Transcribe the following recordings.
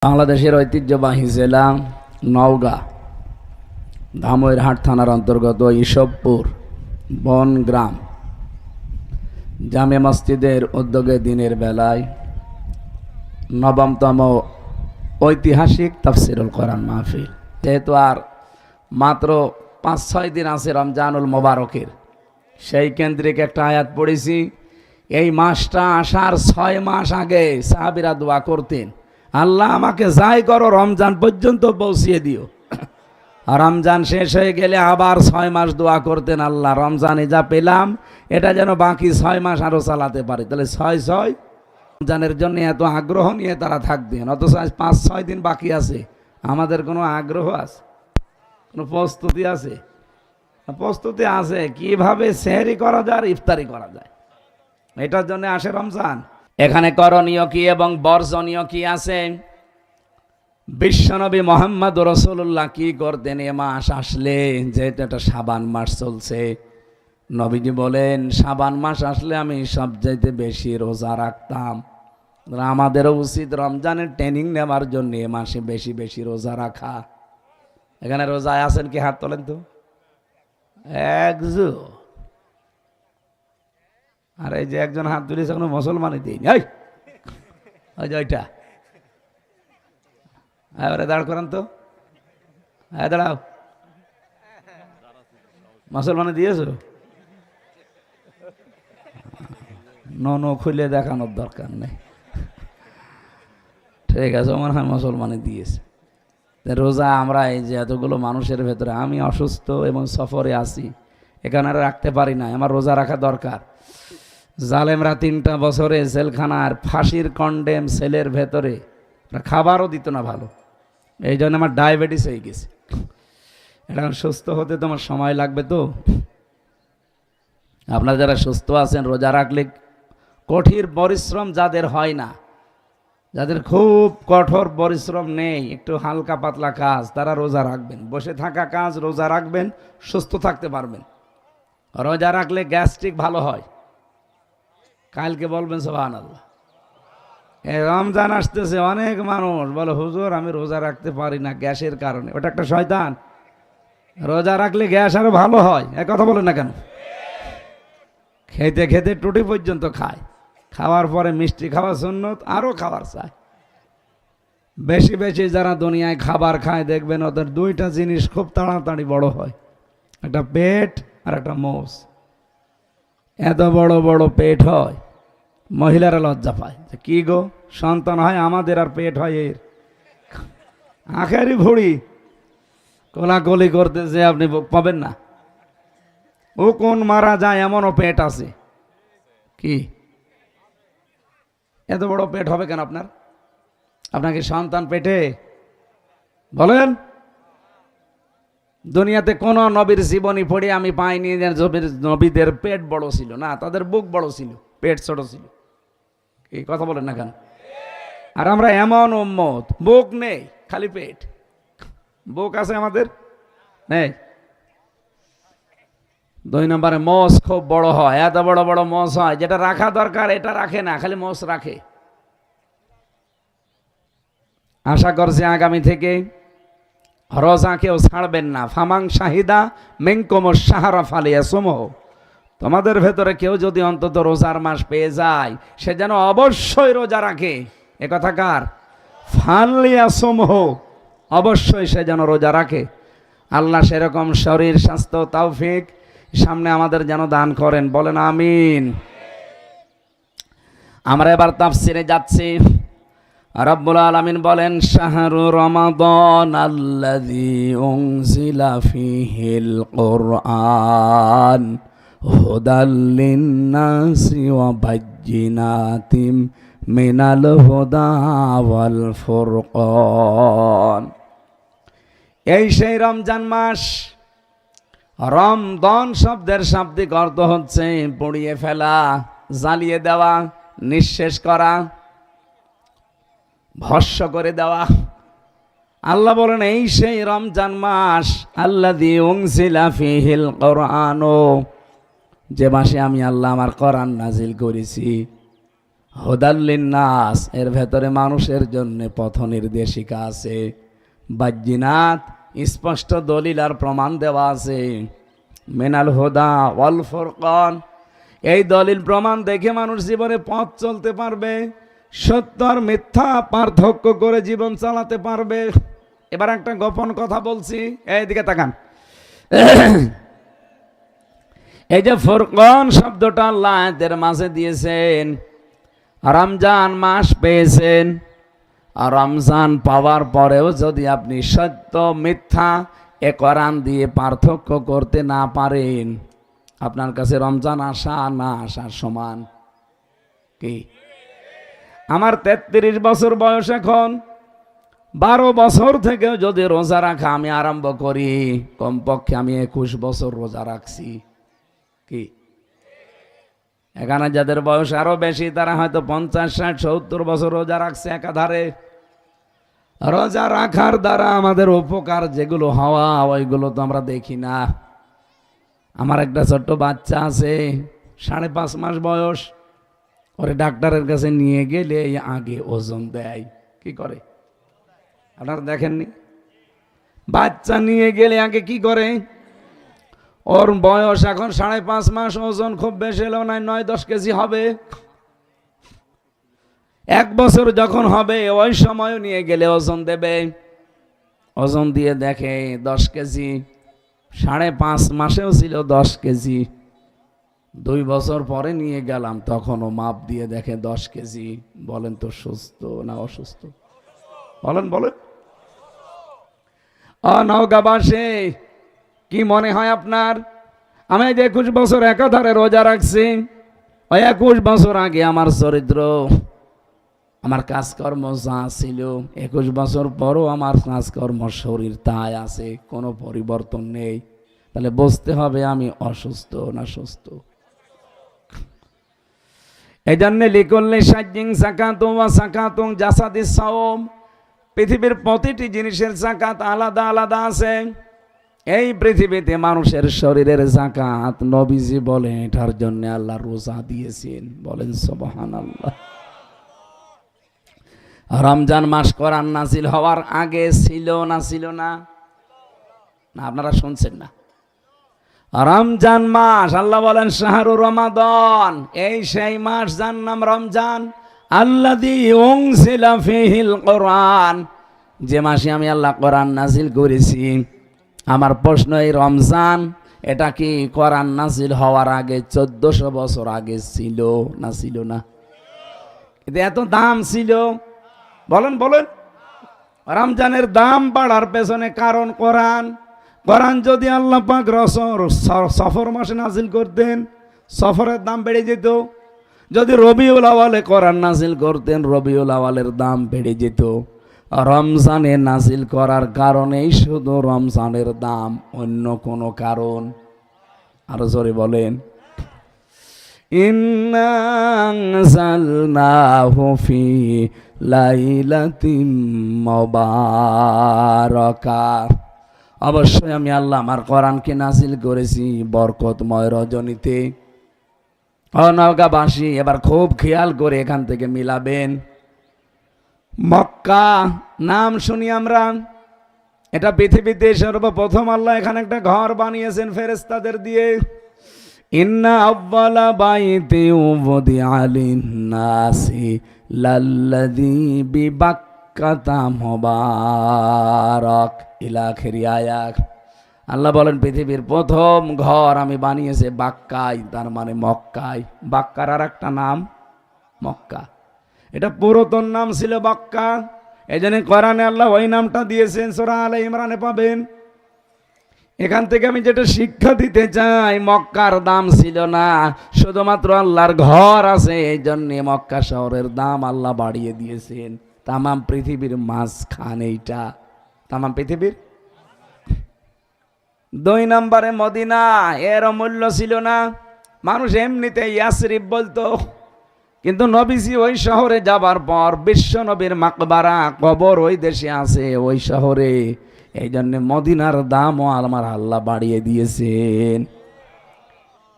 বাংলাদেশের ঐতিহ্যবাহী জেলা নওগাঁ ধামইরহাট থানার অন্তর্গত ইসবপুর বনগ্রাম জামে মসজিদের উদ্যোগে দিনের বেলায় নবমতম ঐতিহাসিক তাফসিরুল কোরআন মাহফিল। যেহেতু আর মাত্র ৫-৬ দিন আছে রমজানুল মোবারকের, সেই কেন্দ্রিক একটা আয়াত পড়েছি। এই মাসটা আসার ৬ মাস আগে সাহাবীরা দোয়া করতেন, আল্লাহ আমাকে যাই করো রমজান পর্যন্ত পৌঁছিয়ে দিও। রমজান শেষ হয়ে গেলে আবার ৬ মাস দোয়া করতেন, আল্লাহ রমজানে যা পেলাম এটা যেন বাকি ৬ মাস আরও চালাতে পারে। তাহলে ৬ রমজানের জন্য এত আগ্রহ নিয়ে তারা থাকতেন, অথচ আজ ৫-৬ দিন বাকি আছে। আমাদের কোনো আগ্রহ আছে? কোনো প্রস্তুতি আছে? প্রস্তুতি আছে কিভাবে সেহরি করা যায় আর ইফতারি করা যায়, এটার জন্য আসে রমজান। এখানে করণীয় কি এবং বর্জনীয় কি আছে? বিশ্বনবী মোহাম্মদ রাসূলুল্লাহ কি করতেন এ মাস আসলে? যেহেতু এটা শাবান মাস চলছে, নবীজি বলেন শাবান মাস আসলে আমি সবচাইতে বেশি রোজা রাখতাম। আমাদেরও উচিত রমজানের ট্রেনিং নেওয়ার জন্য এ মাসে বেশি বেশি রোজা রাখা। এখানে রোজায় আছেন কি? হাত তোলেন তো। একজন, আর এই যে একজন হাত তুলেছে কোনো মুসলমানই দিইনি। ওই যে ওইটা, এবারে দাঁড় করেন তো। হ্যাঁ দাঁড়াও, মুসলমানে দিয়েছো? নো খুলে দেখানোর দরকার নেই, ঠিক আছে, মনে হয় মুসলমানে দিয়েছে। রোজা আমরা এই যে এতগুলো মানুষের ভেতরে, আমি অসুস্থ এবং সফরে আছি, এখানে রাখতে পারি না, আমার রোজা রাখা দরকার। জালেমরা 3টা বছরে জেলখানার ফাঁসির কন্ডেম সেলের ভেতরে খাবারও দিত না ভালো, এই জন্য আমার ডায়াবেটিস হয়ে গেছে। এটা সুস্থ হতে তোমার সময় লাগবে তো। আপনারা যারা সুস্থ আছেন রোজা রাখলে কঠিন পরিশ্রম যাদের হয় না, যাদের খুব কঠোর পরিশ্রম নেই, একটু হালকা পাতলা কাজ, তারা রোজা রাখবেন। বসে থাকা কাজ রোজা রাখবেন, সুস্থ থাকতে পারবেন। রোজা রাখলে গ্যাস্ট্রিক ভালো হয়। কালকে বলবেন সুবহানাল্লাহ। এই রমজান আসতেছে, অনেক মানুষ বলে হুজুর আমি রোজা রাখতে পারি না গ্যাসের কারণে। ওটা একটা শয়তান। রোজা রাখলে গ্যাস আরো ভালো হয়, এ কথা বলেন না কেন? খেতে খেতে টুটি পর্যন্ত খায়, খাওয়ার পরে মিষ্টি খাওয়া সুন্নত, আরও খাবার চায়। বেশি বেশি যারা দুনিয়ায় খাবার খায় দেখবেন ওদের 2টা জিনিস খুব তাড়াতাড়ি বড় হয়, একটা পেট আর একটা মোষ। এত বড় বড় পেট হয়, মহিলারা লজ্জা পায়, কি গো সন্তান হয় আমাদের আর পেট হয় এর। আখেরি ভুড়ি কোলাকুলি করতেছে, আপনি পাবেন না। ও কোন মারা যায় এমনও পেট আছে। কি এত বড় পেট হবে কেন আপনার? আপনাকে সন্তান পেটে? বলেন, দুনিয়াতে কোন নবীর জীবনী পড়ে আমি পাইনি নবীদের পেট বড় ছিল না, তাদের বুক বড় ছিল, পেট ছোট ছিল। এই কথা বলেন না কেন? আর আমরা এমন উম্মত, বুক নেই, খালি পেট। বুক আছে আমাদের? নেই। 2 নম্বরে মোষ খুব বড় হয়, এত বড় বড় মোষ হয়, যেটা রাখা দরকার এটা রাখে না, খালি মোষ রাখে। আশা করছি আগামী থেকে রোজা কেউ ছাড়বেন না। ফামাং শাহিদা মিনকুম শাহরা ফালিয়াসুমহু। তোমাদের ভেতরে কেউ যদি অন্তত রোজার মাস পেয়ে যায়, সে যেন অবশ্যই রোজা রাখে। এ কথা কার? ফালিয়াসুমহু, অবশ্যই সে যেন রোজা রাখে। আল্লাহ সেরকম শরীর স্বাস্থ্য তৌফিক সামনে আমাদের যেন দান করেন, বলেন আমিন। আমরা এবার তাফসিরে যাচ্ছি। রব্বুল আলামিন বলেন শাহরু রমাদান আল্লাযী উনজিলা ফীহিল কুরআন হুদাল লিন-নাসি ওয়া বায়্যিনাতিম মিনাল হুদা ওয়াল ফুরকান। এই সেই রমজান মাস। রমদান শব্দের শাব্দিক অর্থ হচ্ছে পুড়িয়ে ফেলা, জ্বালিয়ে দেওয়া, নিঃশেষ করা, ভস্ম করে দেওয়া। আল্লাহ বলেন এই সেই রমজান মাস আল্লাযী উনজিলা ফীহিল কুরআন, যে মাসে আমি আল্লাহ আমার কোরআন নাজিল করেছি। হুদাল্লিন নাস, এর ভেতরে মানুষের জন্য পথ নির্দেশিকা আছে। বাজ্জিনাত, স্পষ্ট দলিল আর প্রমাণ দেওয়া আছে। মিনাল হুদা ওয়াল ফুরকান, এই দলিল প্রমাণ দেখে মানুষ জীবনে পথ চলতে পারবে, সত্য আর মিথ্যা পার্থক্য করে জীবন চালাতে পারবে। এবার একটা গোপন কথা বলছি, এইদিকে তাকান। এই যে ফুরকান শব্দটা আল্লাহ আয়াতের মাঝে দিয়েছেন, রমজান মাস পেয়েছেন, আর রমজান পাওয়ার পরেও যদি আপনি সত্য মিথ্যা এ কোরআন দিয়ে পার্থক্য করতে না পারেন, আপনার কাছে রমজান আসা না আসা সমান। কি? আমার 33 বছর বয়স, এখন 12 বছর থেকেও যদি রোজা রাখা আমি আরম্ভ করি, কমপক্ষে আমি 21 বছর রোজা রাখছি। কি? এখানে যাদের বয়স আরো বেশি তারা হয়তো 50, 60, 70 বছর রোজা রাখছে একাধারে। রোজা রাখার দ্বারা আমাদের উপকার যেগুলো হওয়া, ওইগুলো তো আমরা দেখি না। আমার একটা ছোট্ট বাচ্চা আছে, 5.5 মাস বয়স, ওরে ডাক্তারের কাছে নিয়ে গেলে আগে ওজন দেয়। কি করে আপনারা দেখেননি? বাচ্চা নিয়ে গেলে আগে কি করে? ওর বয়স এখন 5.5 মাস, ওজন খুব বেশি হলেও নাই 9-10 কেজি হবে। 1 বছর যখন হবে ওই সময় নিয়ে গেলে ওজন দেবে, ওজন দিয়ে দেখে 10 কেজি। 5.5 মাসেও ছিল 10 কেজি। 2 বছর পরে নিয়ে গেলাম, তখনও মাপ দিয়ে দেখে 10 কেজি। বলেন তো সুস্থ না অসুস্থ? বলেন বলেন। নওগাঁবাসী, কি মনে হয় আপনার? আমি যে 21 বছর একাধারে রোজা রাখছি, ওই 21 বছর আগে আমার চরিত্র, আমার কাজকর্ম যা ছিল, 21 বছর পরও আমার কাজকর্ম শরীর তাই আছে, কোনো পরিবর্তন নেই। তাহলে বুঝতে হবে আমি অসুস্থ না সুস্থ। এই জন্য লিখলে সাজিং সাকাতুম ওয়া সাকাতুম জাসাদিস সাওম, পৃথিবীর প্রতিটি জিনিসের জাকাত আলাদা আলাদা আছে। এই পৃথিবীতে মানুষের শরীরের জাকাত নবীজি বলেন এটার জন্য আল্লাহ রোজা দিয়েছেন। বলেন সুবহানাল্লাহ। রমজান মাস কোরআন নাজিল হওয়ার আগে ছিল না ছিল না? না আপনারা শুনছেন না? রমজান মাস আল্লাহ বলেন শাহরুর রমাদান, এই সেই মাস যার নাম রমজান। আল্লাযী উনজিলা ফীহিল কোরআন, যে মাসে আমি আল্লাহ কোরআন নাজিল করেছি। আমার প্রশ্ন, এই রমজান এটা কি কোরআন নাজিল হওয়ার আগে 1400 বছর আগে ছিল না ছিল না? কিন্তু এত দাম ছিল? বলেন বলেন। রমজানের দাম বাড়ার পেছনে কারণ কোরআন। কোরআন যদি আল্লাহ পাক সফর মাসে নাজিল করতেন, সফরের দাম বেড়ে যেত। যদি রবিউল আওয়ালে কোরআন নাজিল করতেন, রবিউল আওয়ালের দাম বেড়ে যেত। রমজানে নাজিল করার কারণেই শুধু রমজানের দাম, অন্য কোনো কারণ? আরো জোরে বলেন। ইন্না আনজালনাহু ফি লাইলাতিন মুবারাকাহ, অবশ্যই আমি আল্লাহ আমার কোরআনকে নাজিল করেছি বরকতময় রজনীতে। নওগাঁবাসী এবার খুব খেয়াল করে এখান থেকে মিলাবেন। মক্কা নাম শুনি আমরা, এটা পৃথিবীতে সর্বপ্রথম আল্লাহ এখানে একটা ঘর বানিয়েছেন ফেরেশতাদের দিয়ে। ইন্না আউয়ালা বাইতি উযিআ লিন-নাসি লাল্লাযী বিবাক্কাতা মুবারাক ইলা আখিরি আয়াত। আল্লাহ বলেন পৃথিবীর প্রথম ঘর আমি বানিয়েছি বাক্কায়, তার মানে মক্কায়। বাক্কার আর একটা নাম মক্কা, এটা পুরাতন নাম ছিল বাক্কা। এই জন্য কোরআনে আল্লাহ ওই নামটা দিয়েছেন, সূরা আলে ইমরানে পাবেন। এখান থেকে আমি যেটা শিক্ষা দিতে চাই, মক্কার দাম ছিল না, শুধুমাত্র আল্লাহর ঘর আছে, এই জন্য মক্কা শহরের দাম আল্লাহ বাড়িয়ে দিয়েছেন। তামাম পৃথিবীর মাঝখানে, এইটা তামাম পৃথিবীর। 2 নম্বরে মদিনা, এর মূল্য ছিল না। মানুষ এমনিতে ইয়াসরিব বলতো, কিন্তু নবীজি ওই শহরে যাবার পর বিশ্ব নবীর মাকবারা কবর ওই দেশে আছে, ওই শহরে। এই জন্য মদিনার দামও আমার আল্লাহ বাড়িয়ে দিয়েছেন।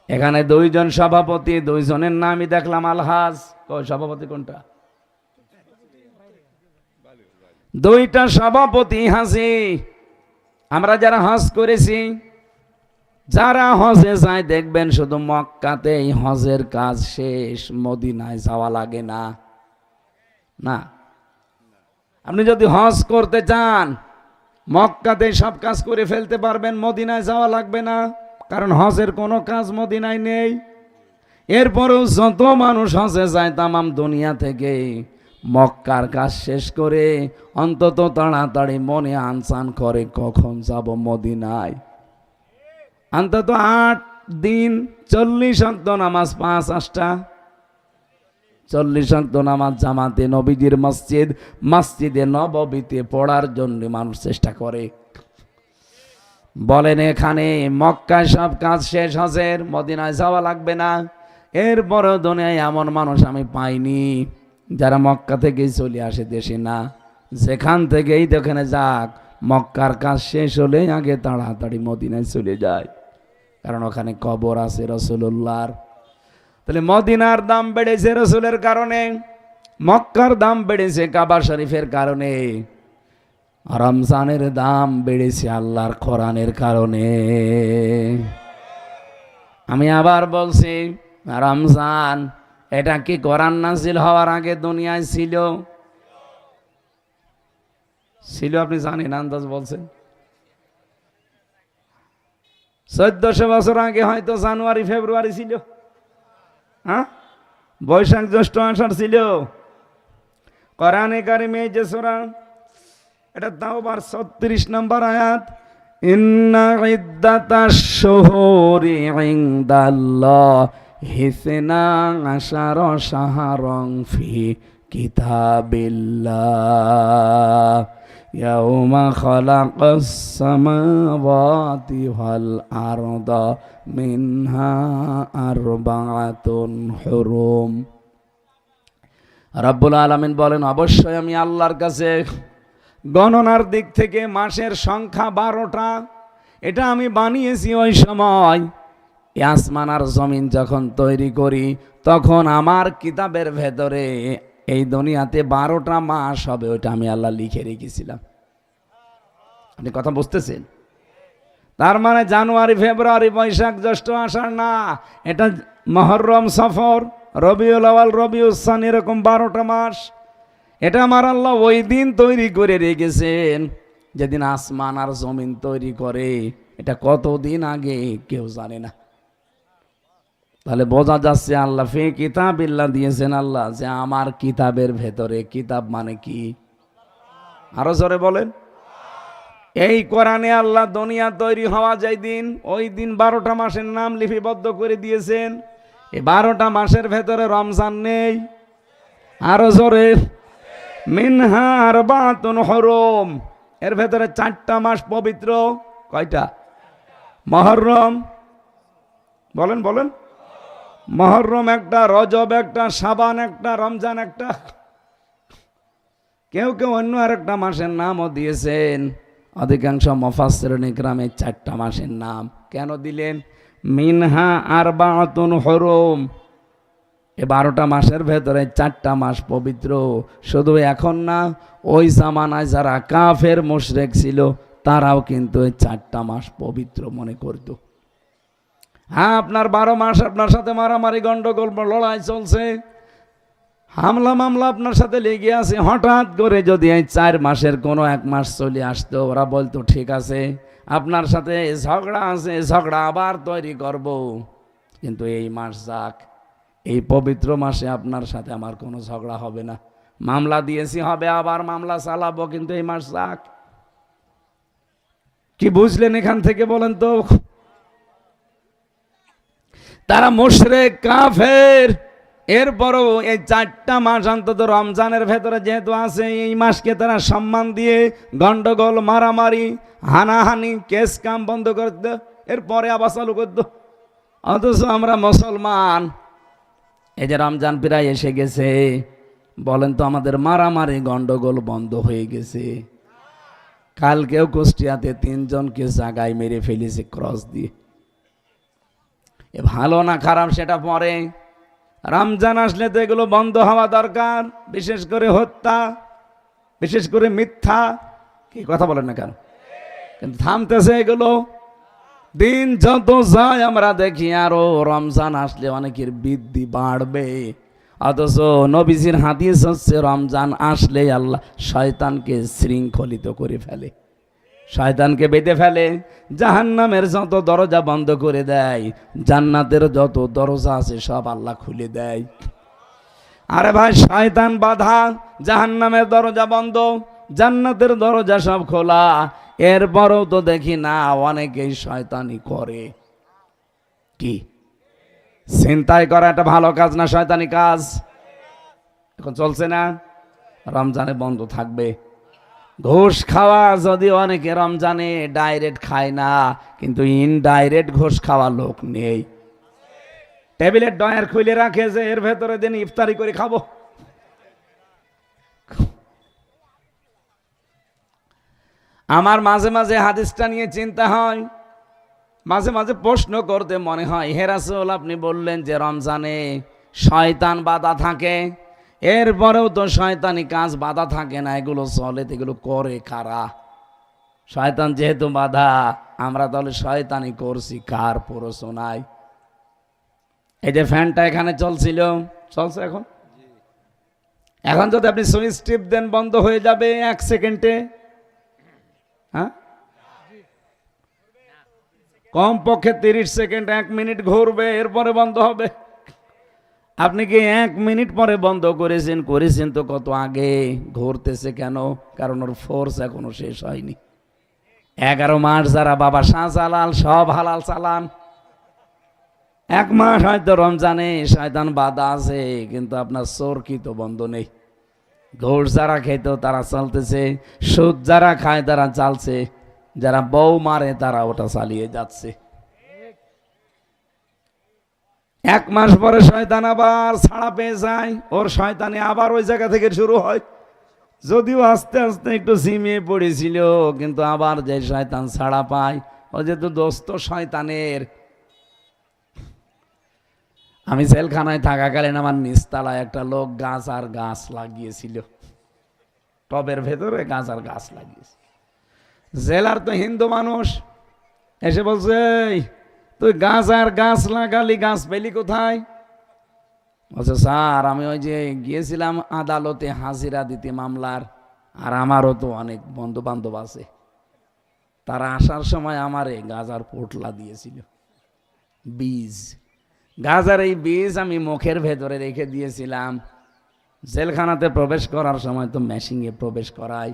এখানে 2 জন সভাপতি, 2 জনের নামই দেখলাম আলহাজ। সভাপতি কোনটা? দুইটা সভাপতি হাজি। আমরা যারা হজ করেছি, যারা হজে যায় দেখবেন শুধু মক্কাতে হজের কাজ শেষ, মদিনায় যাওয়া লাগে না। না, আপনি যদি হজ করতে চান মক্কাতে সব কাজ করে ফেলতে পারবেন, মদিনায় যাওয়া লাগবে না, কারণ হজের কোনো কাজ মদিনায় নেই। এরপরেও যত মানুষ হজে যায় তামাম দুনিয়া থেকে, মক্কার কাজ শেষ করে অন্তত তাড়াতাড়ি মনে আনসান করে কখন যাব মদিনায়। অন্তত 8 দিন 40 ওয়াক্ত নামাজ, 5 8টা 40 ওয়াক্ত নামাজ জামাতে নবীজির মসজিদে নববীতে পড়ার জন্য মানুষ চেষ্টা করে। বলেন এখানে মক্কায় সব কাজ শেষ হজের, মদিনায় যাওয়া লাগবে না। এরপরও দুনিয়ায় এমন মানুষ আমি পাইনি যারা মক্কা থেকেই চলে আসে দেশে, না, যেখান থেকেই যেখানে যাক মক্কার কাজ শেষ হলে আগে তাড়াতাড়ি মদিনায় চলে যায়, কারণ ওখানে কবর আছে রাসূলুল্লাহর। তাহলে মদিনার দাম বেড়েছে রাসূলের কারণে, মক্কার দাম বেড়েছে কাবা শরীফের কারণে, রমজানের দাম বেড়েছে আল্লাহর কোরআনের কারণে। আমি আবার বলছি, রমজান এটা কি কোরআন নাজিল হওয়ার আগে দুনিয়ায় ছিল? ছিল আপনি জানেন, আন্দাজ বলছেন। 1400 বছর আগে হয়তো জানুয়ারি ফেব্রুয়ারি ছিল, হ্যাঁ, বৈশাখ জ্যৈষ্ঠ আষাঢ় ছিল। কোরআনে কারিমে এই যে সূরা, এটা তাওবার 36 নম্বর আয়াত, ইন্না ইদ্দাতাশ শুহুরি ইনদাল্লাহি 12 শাহরান ফি কিতাবিল্লাহ ইয়াউমা খালাকাস সামাওয়াতি ওয়াল আরদা মিনহা আরবাআতুন হুরুম। রাব্বুল আলামিন বলেন, অবশ্যই আমি আল্লাহর কাছে গণনার দিক থেকে মাসের সংখ্যা 12টা, এটা আমি বানিয়েছি ওই সময় আসমান আর জমিন যখন তৈরি করি, তখন আমার কিতাবের ভেতরে এই দুনিয়াতে 12টা মাস হবে, ওইটা আমি আল্লাহ লিখে রেখেছিলাম। আপনি কথা বুঝতেছেন? তার মানে জানুয়ারি ফেব্রুয়ারি বৈশাখ জ্যৈষ্ঠ আষাঢ় না, এটা মুহররম সফর রবিউল আউয়াল রবিউল সানি, এরকম 12টা মাস। এটা আমার আল্লাহ ওই দিন তৈরি করে রেখেছেন যেদিন আসমান আর জমিন তৈরি করে। এটা কতদিন আগে কেউ জানে না। তাহলে বোঝা যাচ্ছে আল্লাহ ফি কিতাবিল্লাহ দিয়েছেন আল্লাহ, যে আমার কিতাবের ভেতরে। কিতাব মানে কি? আরো জোরে বলেন। এই কোরআনে আল্লাহ দুনিয়া তৈরি হওয়া যায় দিন, ওই দিন 12টা মাসের নাম লিপিবদ্ধ করে দিয়েছেন। এই 12টা মাসের ভেতরে রমজান নেই। আরো জোরে, মিনহা আরবাতুন হুরুম, এর ভেতরে 4টা মাস পবিত্র। কয়টা? মুহররম, বলেন বলেন। মুহররম একটা, রজব একটা, শাবান একটা, রমজান একটা। কেউ কেউ অন্য আরেকটা মাসের নামও দিয়েছেন। অধিকাংশ মুফাসসিরিন ইকরামে 4টা মাসের নাম কেন দিলেন? মিনহা আরবাতুন হুরুম, এই 12টা মাসের ভেতরে 4টা মাস পবিত্র। শুধু এখন না, ওই জামানায় যারা কাফের মুশরিক ছিল তারাও কিন্তু এই 4টা মাস পবিত্র মনে করত। হ্যাঁ, আপনার 12 মাস আপনার সাথে মারামারি গন্ডগোল লড়াই চলছে, হামলা মামলা আপনার সাথে লেগে আছে। হঠাৎ করে যদি এই 4 মাসের কোনো 1 মাস চলে আসতো, ওরা বলতো ঠিক আছে আপনার সাথে ঝগড়া আছে, ঝগড়া আবার তৈরি করব, কিন্তু এই মাস যাক, এই পবিত্র মাসে আপনার সাথে আমার কোনো ঝগড়া হবে না। মামলা দিয়েছি, হবে আবার মামলা চালাবো, কিন্তু এই মাস যাক। কি বুঝলেন এখান থেকে বলেন তো? তারা মুশরিক কাফের। এরপরও এই 4টা মাস অন্তত রমজানের ভেতরে যেহেতু আছে, এই মাসকে তারা সম্মান দিয়ে গন্ডগোল মারামারি হানাহানি কেস কাম বন্ধ করত, এরপরে আবার চালু করত। অথচ আমরা মুসলমান, এই যে রমজান প্রায় এসে গেছে, বলেন তো আমাদের মারামারি গন্ডগোল বন্ধ হয়ে গেছে? কালকেও কুষ্টিয়াতে 3 জনকে জায়গায় মেরে ফেলেছে ক্রস দিয়ে। এ ভালো না খারাপ সেটা পরে, রমজান আসলে তো এগুলো বন্ধ হওয়া দরকার, বিশেষ করে হত্যা, বিশেষ করে মিথ্যা। কি কথা বলেন না কেন? কিন্তু থামতেছে এগুলো। দিন যত যায় আমরা দেখি আরো রমজান আসলে অনেকের বৃদ্ধি বাড়বে। অথচ নবীজির হাদিস হচ্ছে রমজান আসলে আল্লাহ শয়তানকে শৃঙ্খলিত করে ফেলে, শয়তানকে বেঁধে ফেলে, জাহান্নামের যত দরজা বন্ধ করে দেয়, জান্নাতের যত দরজা আছে সব আল্লাহ খুলে দেয়। আরে ভাই, শয়তান বাধা, জাহান্নামের দরজা বন্ধ, জান্নাতের দরজা সব খোলা, এরপরেও তো দেখি না অনেকেই শয়তানি করে। কি ছিনতাই করা একটা ভালো কাজ না শয়তানি কাজ? এখন চলছে না, রমজানে বন্ধ থাকবে। ঘুষ খাওয়া যদি অনেকে রমজানে ডাইরেক্ট খায় না, কিন্তু ইনডাইরেক্ট ঘুষ খাওয়া লোক নেই। টেবিলের ডয়ার খুলে রাখে যে এর ভেতরে দিন ইফতারি করে খাবো। আমার মাঝে মাঝে হাদিসটা নিয়ে চিন্তা হয়, মাঝে মাঝে প্রশ্ন করতে মনে হয়, হে রাসূল আপনি বললেন যে রমজানে শয়তান বাধা থাকে, এরপরেও তো শয়তানি কাজ বাধা থাকে না, এগুলো চলে, এগুলো করে কারা? শয়তান যেহেতু বাধা, আমরা তাহলে শয়তানি করছি কার প্ররোচনায়? এই যে ফ্যানটা এখানে চলছিল, চলছে এখন, এখন যদি আপনি সুইচ টিপ দেন বন্ধ হয়ে যাবে 1 সেকেন্ডে। হ্যাঁ, কমপক্ষে 30 সেকেন্ড, 1 মিনিট ঘুরবে, এরপরে বন্ধ হবে। আপনি কি 1 মিনিট পরে বন্ধ করেছেন তো কত আগে, ঘুরতেছে কেন? কারণ ওর ফোর্স এখনো শেষ হয়নি। 11 মাস যারা বাবা শাহজালাল সব হালাল চালান, 1 মাস হয়তো রমজানে শয়তান বাধা আছে, কিন্তু আপনার চোরকি তো বন্ধ নেই। ঘুষ যারা খেত তারা চলতেছে, সুদ যারা খায় তারা চালছে, যারা বউ মারে তারা ওটা চালিয়ে যাচ্ছে। 1 মাস পরে শয়তান আবার ছাড়া পেয়ে যায়, ওর শয়তানি আবার ওই জায়গা থেকে শুরু হয়। যদিও আস্তে আস্তে একটু ঝিমিয়ে পড়েছিল, কিন্তু আবার যে শয়তান ছাড়া পায়, ও যেহেতু দোস্ত শয়তানের। আমি জেলখানায় থাকাকালীন আমার নিচতলায় একটা লোক গাছ আর গাছ লাগিয়েছিল, টবের ভেতরে গাছ আর গাছ লাগিয়েছে। জেলার তো হিন্দু মানুষ এসে বলছে, তুই গাছ আর গাছ লাগালি, গাছ পেলি কোথায়? বলছে, স্যার আমি ওই যে গিয়েছিলাম আদালতে হাজিরা দিতে মামলার, আর আমারও তো অনেক বন্ধু বান্ধব আছে, তারা আসার সময় আমারে গাজার পোটলা দিয়েছিল, বীজ। গাজার এই বীজ আমি মুখের ভেতরে রেখে দিয়েছিলাম। জেলখানাতে প্রবেশ করার সময় তো মেশিনে প্রবেশ করায়,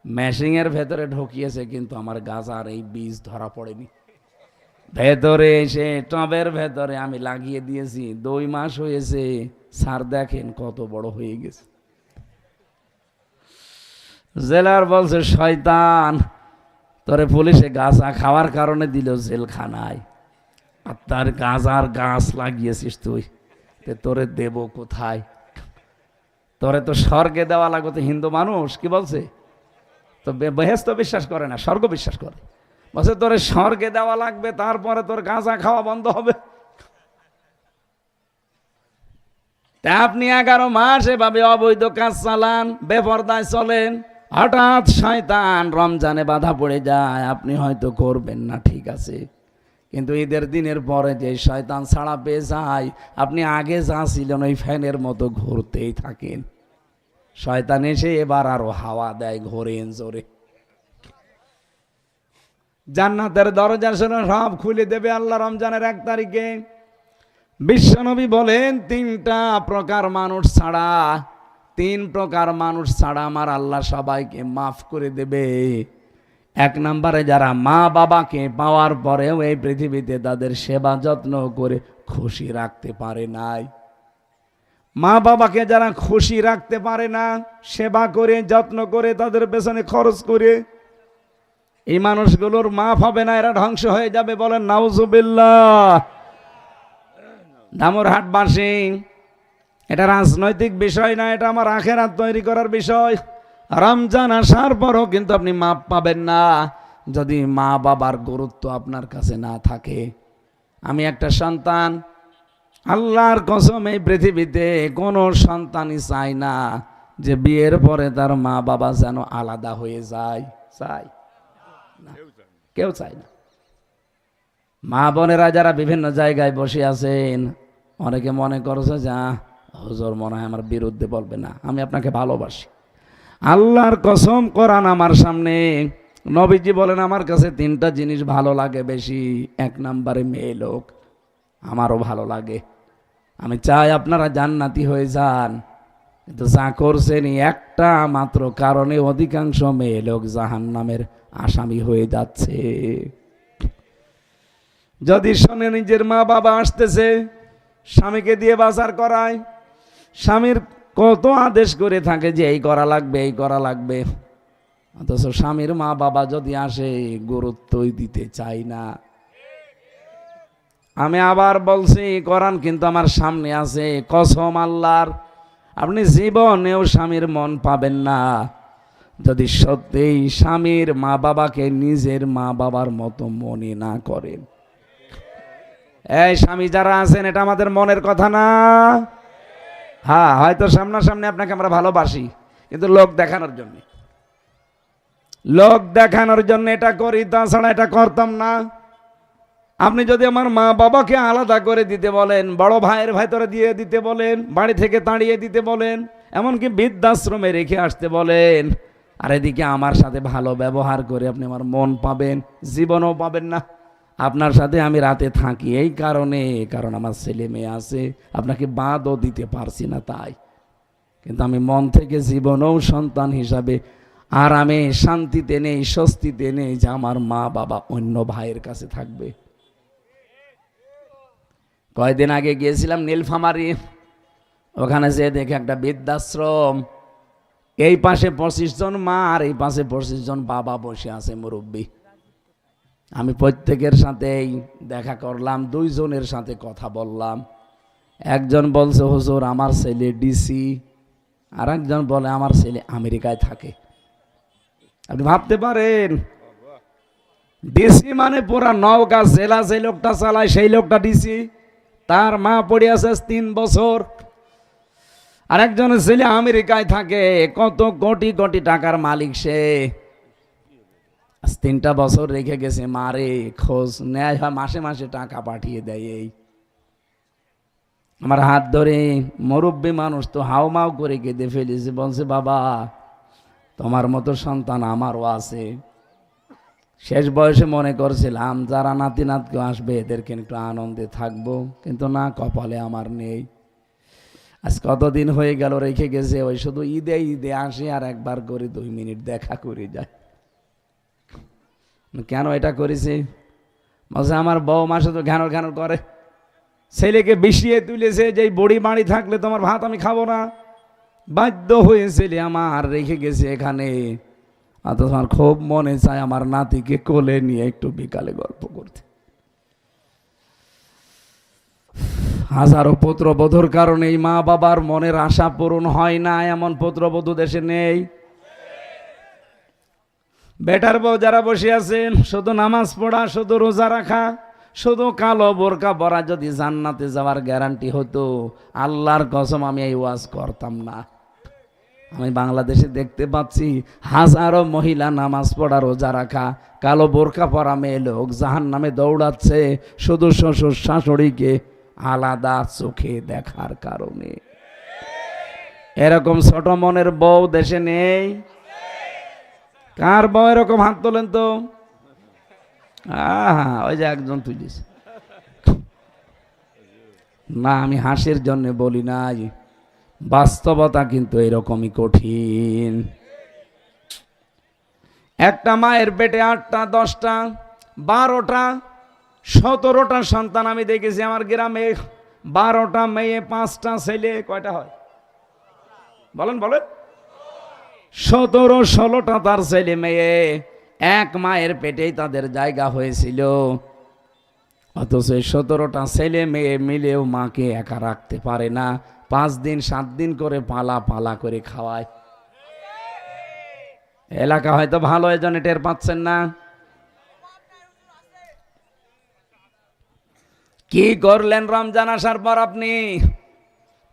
মেশিনের ভেতরে ঢুকিয়েছে, কিন্তু আমার গাজার এই বীজ ধরা পড়েনি। ভেতরে এসে টবের ভেতরে আমি লাগিয়ে দিয়েছি, 2 মাস হয়েছে, স্যার দেখেন কত বড় হয়ে গেছে। জেলার বলছে, শয়তান তোরে পুলিশে গাঁজা খাওয়ার কারণে দিল জেলখানায়, আর তার গাঁজার গাছ লাগিয়েছিস তুই, তোরে দেব কোথায়? তোরে তো স্বর্গে দেওয়া লাগবে। তো হিন্দু মানুষ কি বলছে, তো বেহেশত বিশ্বাস করে না, স্বর্গ বিশ্বাস করে। বলছে তোরে স্বর্গে দেওয়া লাগবে, তারপরে তোর গাঁজা খাওয়া বন্ধ হবে। তা আপনি 11 মাস এভাবে অবৈধ কাজ চালান, বেপরদায় চলেন, হঠাৎ শয়তান রমজানে বাধা পড়ে যায়, আপনি হয়তো করবেন না, ঠিক আছে, কিন্তু ঈদের দিনের পরে যে শয়তান ছাড়া পেয়ে যায়, আপনি আগে যা ছিলেন ওই ফ্যানের মতো ঘুরতেই থাকেন। শয়তান এসে এবার আরো হাওয়া দেয়, ঘোরেন জোরে। জান্নাতের দরজা সব খুলে দেবে আল্লাহ রমজানের 1 তারিখে। বিশ্বনবী বলেন, 3টা প্রকার মানুষ ছাড়া, 3 প্রকার মানুষ ছাড়া আমার আল্লাহ সবাইকে মাফ করে দেবে। 1 নম্বরে যারা মা বাবাকে পাওয়ার পরেও এই পৃথিবীতে তাদের সেবা যত্ন করে খুশি রাখতে পারে নাই। মা বাবাকে যারা খুশি রাখতে পারে না, সেবা করে যত্ন করে তাদের পেছনে খরচ করে, এই মানুষগুলোর মাফ হবে না, এরা ধ্বংস হয়ে যাবে। বলেন নাউজুবিল্লাহ। দামুরহাটবাসী, এটা রাজনৈতিক বিষয় না, এটা আমার আখেরাত তৈরি করার বিষয়। রমজান আসার পরও কিন্তু আপনি মাপ পাবেন না যদি মা বাবার গুরুত্ব আপনার কাছে না থাকে। আমি একটা সন্তান, আল্লাহর কসম এই পৃথিবীতে কোনো সন্তানই চায় না যে বিয়ের পরে তার মা বাবা যেন আলাদা হয়ে যায়। চাই না, কেউ চায় না। মা বোনেরা যারা বিভিন্ন জায়গায় বসে আছেন, অনেকে মনে করছে যে হুজুর মনে হয় আমার বিরুদ্ধে বলবে না, আমি আপনাকে ভালোবাসি। আল্লাহর কসম, কোরআন আমার সামনে, নবীজি বলেন আমার কাছে তিনটা জিনিস ভালো লাগে বেশি। এক নম্বরে মেয়ে লোক, আমারও ভালো লাগে। আমি চাই আপনারা জান্নাতি হয়ে যান, কিন্তু যা করছেন একটা মাত্র কারণে অধিকাংশ মেয়ে লোক জাহান্নামের আসামি হয়ে যাচ্ছে। যদি শোনে নিজের মা বাবা আসতেছে, স্বামীকে দিয়ে বাজার করায়, স্বামীর কত আদেশ করে থাকে যে এই করা লাগবে এই করা লাগবে, অথচ স্বামীর মা বাবা যদি আসে গুরুত্বই দিতে চাই না। আমি আবার বলছি, কোরআন কিন্তু আমার সামনে আছে, কসম আল্লাহর, আপনি জীবনেও স্বামীর মন পাবেন না যদি সত্যিই স্বামীর মা বাবাকে নিজের মা বাবার মতো মনে না করেন। এই স্বামী যারা আছেন, এটা আমাদের মনের কথা না। হ্যাঁ, হয়তো সামনাসামনি আপনাকে আমরা ভালোবাসি, কিন্তু লোক দেখানোর জন্য, লোক দেখানোর জন্য এটা করি, তাছাড়া এটা করতাম না। আপনি যদি আমার মা বাবাকে আলাদা করে দিতে বলেন, বড় ভাইয়ের ভেতরে দিয়ে দিতে বলেন, বাড়ি থেকে তাড়িয়ে দিতে বলেন, এমনকি বৃদ্ধাশ্রমে রেখে আসতে বলেন, আর এদিকে আমার সাথে ভালো ব্যবহার করে আপনি আমার মন পাবেন, জীবনও পাবেন না। আপনার সাথে আমি রাতে থাকি এই কারণে, কারণ আমার ছেলে মেয়ে আছে, আপনাকে বাদও দিতে পারছি না তাই। কিন্তু আমি মন থেকে জীবনেও সন্তান হিসাবে আরামে শান্তিতে নেই, স্বস্তিতে নেই যে আমার মা বাবা অন্য ভাইয়ের কাছে থাকবে। কয়েকদিন আগে গিয়েছিলাম নীলফামারী, ওখানে যেয়ে দেখে একটা বৃদ্ধাশ্রম, এই পাশে 25 জন মা আর এই পাশে 25 জন বাবা বসে আছে, মুরব্বী। আমি প্রত্যেকের সাথেই দেখা করলাম, 2 জনের সাথে কথা বললাম। একজন বলছে হুজুর আমার ছেলে ডিসি, আর একজন বলে আমার ছেলে আমেরিকায় থাকে। আপনি ভাবতে পারেন, ডিসি মানে পুরা নওগাঁ জেলা যে লোকটা চালায় সেই লোকটা ডিসি, তার মা পড়ে আছে 3 বছর। আর একজনের ছেলে আমেরিকায় থাকে, কত কোটি কোটি টাকার মালিক সে। 3টা বছর রেখে গেছে, মারে খোঁজ নেয়, হয় মাসে মাসে টাকা পাঠিয়ে দেয়। এই আমার হাত ধরে মুরব্বী মানুষ তো হাউমাউ করে কেঁদে ফেলেছে, বলছে বাবা তোমার মতো সন্তান আমারও আছে। শেষ বয়সে মনে করছিলাম যারা নাতি নাতকে আসবে এদেরকে একটু আনন্দে থাকবো, কিন্তু না, কপালে আমার নেই। আজ কতদিন হয়ে গেল রেখে গেছে, ওই শুধু ঈদে ঈদে আসে আর একবার করে 2 মিনিট দেখা করে যায়। কেন এটা করেছে? বলছে আমার বউ মা শুধু ঘ্যানর ঘ্যানর করে, ছেলেকে বিষিয়ে তুলেছে যে বড়ি বাড়ি থাকলে তোমার ভাত আমি খাবো না, বাধ্য হয়ে ছেলে আমার রেখে গেছে এখানে। অথচ আমার খুব মনে চায় আমার নাতিকে কোলে নিয়ে একটু বিকালে গল্প করতে। হাজারো পুত্রবধূর কারণে এই মা বাবার মনের আশা পূরণ হয় না, এমন পুত্রবধূ দেশে নেই। বেটার বউ যারা বসে আছেন, শুধু নামাজ পড়া, শুধু রোজা রাখা, শুধু কালো বোরকা পরা যদি জান্নাতে যাওয়ার গ্যারান্টি হতো, আল্লাহর কসম আমি এই ওয়াজ করতাম না। আমি বাংলাদেশে দেখতে পাচ্ছি হাজারো মহিলা নামাজ পড়া, রোজা রাখা, কালো বোরকা পরা মেয়ে লোক জাহান্নামে দৌড়াচ্ছে শুধু শ্বশুর শাশুড়িকে আলাদা চোখে দেখার কারণে। এরকম ছোট মনের বউ দেশে নেই। কার বউ এরকম? হাত তোলেন তো। ওই যে একজন তুলিস না, আমি হাসির জন্য বলি নাই, বাস্তবতা কিন্তু এরকমই কঠিন। একটা মায়ের পেটে 8টা 10টা 12টা 17টা সন্তান আমি দেখেছি আমার গ্রামে। 12টা মেয়ে 5টা ছেলে, কয়টা হয় বলেন বলেন? 17-16টা তার ছেলে মেয়ে, এক মায়ের পেটেই তাদের জায়গা হয়েছিল। অথচ 17টা ছেলে মেয়ে মিলেও মাকে একা রাখতে পারে না, 5 দিন 7 দিন করে পালা পালা করে খাওয়ায়। এলাকা হয়তো ভালো, এজন্য টের পাচ্ছেন না। কি করলেন রমজান আসার পর আপনি?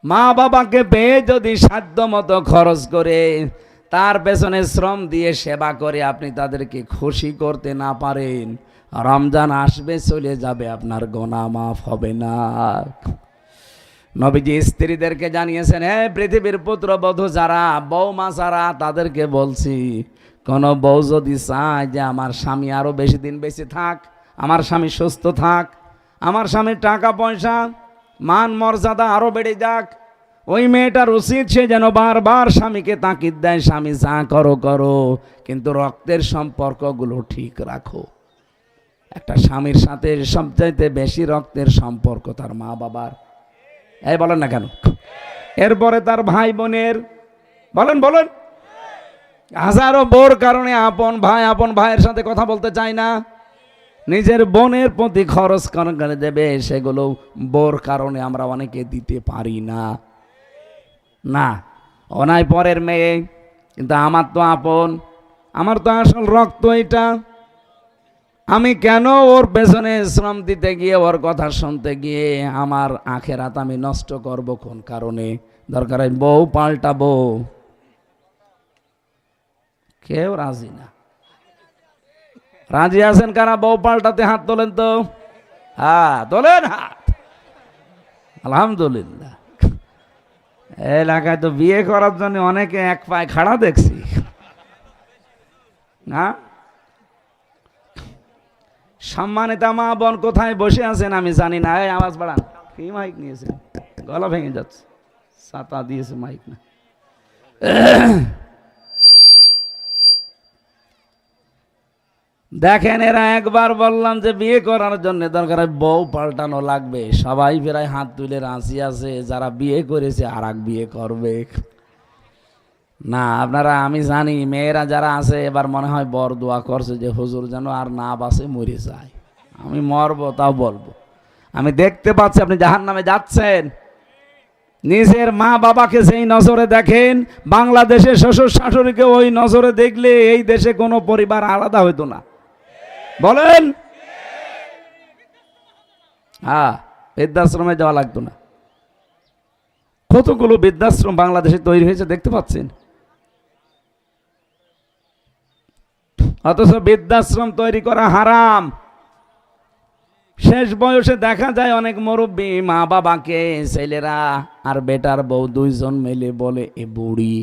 মা বাবাকে পেয়ে যদি সাধ্য মতো খরচ করে তার পেছনে শ্রম দিয়ে সেবা করে আপনি তাদেরকে খুশি করতে না পারেন, রমজান আসবে চলে যাবে, আপনার গুনাহ মাফ হবে না। নবীজি স্ত্রীদেরকে জানিয়েছেন, হে পৃথিবীর পুত্রবধূ যারা, বৌমা যারা, তাদেরকে বলছি, কোন বউ যদি চায় যে আমার স্বামী আরো বেশি দিন বেঁচে থাক, আমার স্বামী সুস্থ থাক, আমার স্বামীর টাকা পয়সা মান মর্যাদা আরো বেড়ে যাক, ওই মেয়েটার উচিত সে যেন বারবার স্বামীকে তাকিদ দেয়, স্বামী যা করো করো, কিন্তু রক্তের সম্পর্কগুলো ঠিক রাখো। একটা স্বামীর সাথে সবচাইতে বেশি রক্তের সম্পর্ক তার মা বাবার। এই বলেন না কেন? এরপরে তার ভাই বোনের, বলেন বলেন। হাজারো বোর কারণে আপন ভাইয়ের সাথে কথা বলতে চায় না, নিজের বোনের প্রতি খরচ করে দেবে, সেগুলো বোর কারণে আমরা অনেকে দিতে পারি না। না, অনাই পরের মেয়ে, কিন্তু আমার তো আপন, আমার তো আসল রক্ত এটা। আমি কেন ওর পেছনে শ্রম দিতে গিয়ে, ওর কথা শুনতে গিয়ে আমার আখেরাত আমি নষ্ট করব কোন কারণে? দরকার হয় বউ পাল্টাবো। কেউ রাজি না। রাজি আছেন কারা বউ পাল্টাতে? হাত তোলেন তো। হ্যাঁ তোলেন হাত। আলহামদুলিল্লাহ। এলাকায় তো বিয়ে করার জন্য অনেকে এক পায়ে খাড়া দেখছি না। সম্মানিতা মা বোন কোথায় বসে আছেন আমি জানি না। এই আওয়াজ বাড়ান। কি মাইক নিয়েছেন? গলা ভেঙে যাচ্ছে। ছাতা দিয়েছে মাইক না। দেখেন, এরা একবার বললাম যে বিয়ে করার জন্য দরকার বউ পাল্টানো লাগবে, সবাই প্রায় হাত তুলে রাজি আছে, যারা বিয়ে করেছে আর এক বিয়ে করবে না। আপনারা, আমি জানি মেয়েরা যারা আছে এবার মনে হয় বর দোয়া করছে যে হুজুর যেন আর না বাসে মরে যায়, আমি মরবো তাও বলবো। আমি দেখতে পাচ্ছি আপনি জাহান্নামে যাচ্ছেন। নিজের মা বাবাকে যেই নজরে দেখেন, বাংলাদেশে শ্বশুর শাশুড়িকে ওই নজরে দেখলে এই দেশে কোনো পরিবার আলাদা হইতো না। বলেন? হ্যাঁ, বৃদ্ধাশ্রমে যাওয়া লাগতো না। কতগুলো বৃদ্ধাশ্রম বাংলাদেশে তৈরি হয়েছে দেখতে পাচ্ছেন, অথচ বৃদ্ধাশ্রম তৈরি করা হারাম। শেষ বয়সে দেখা যায় অনেক মুরব্বী মা বাবাকে ছেলেরা আর বেটার বউ দুইজন মিলে বলে, এ বুড়ি,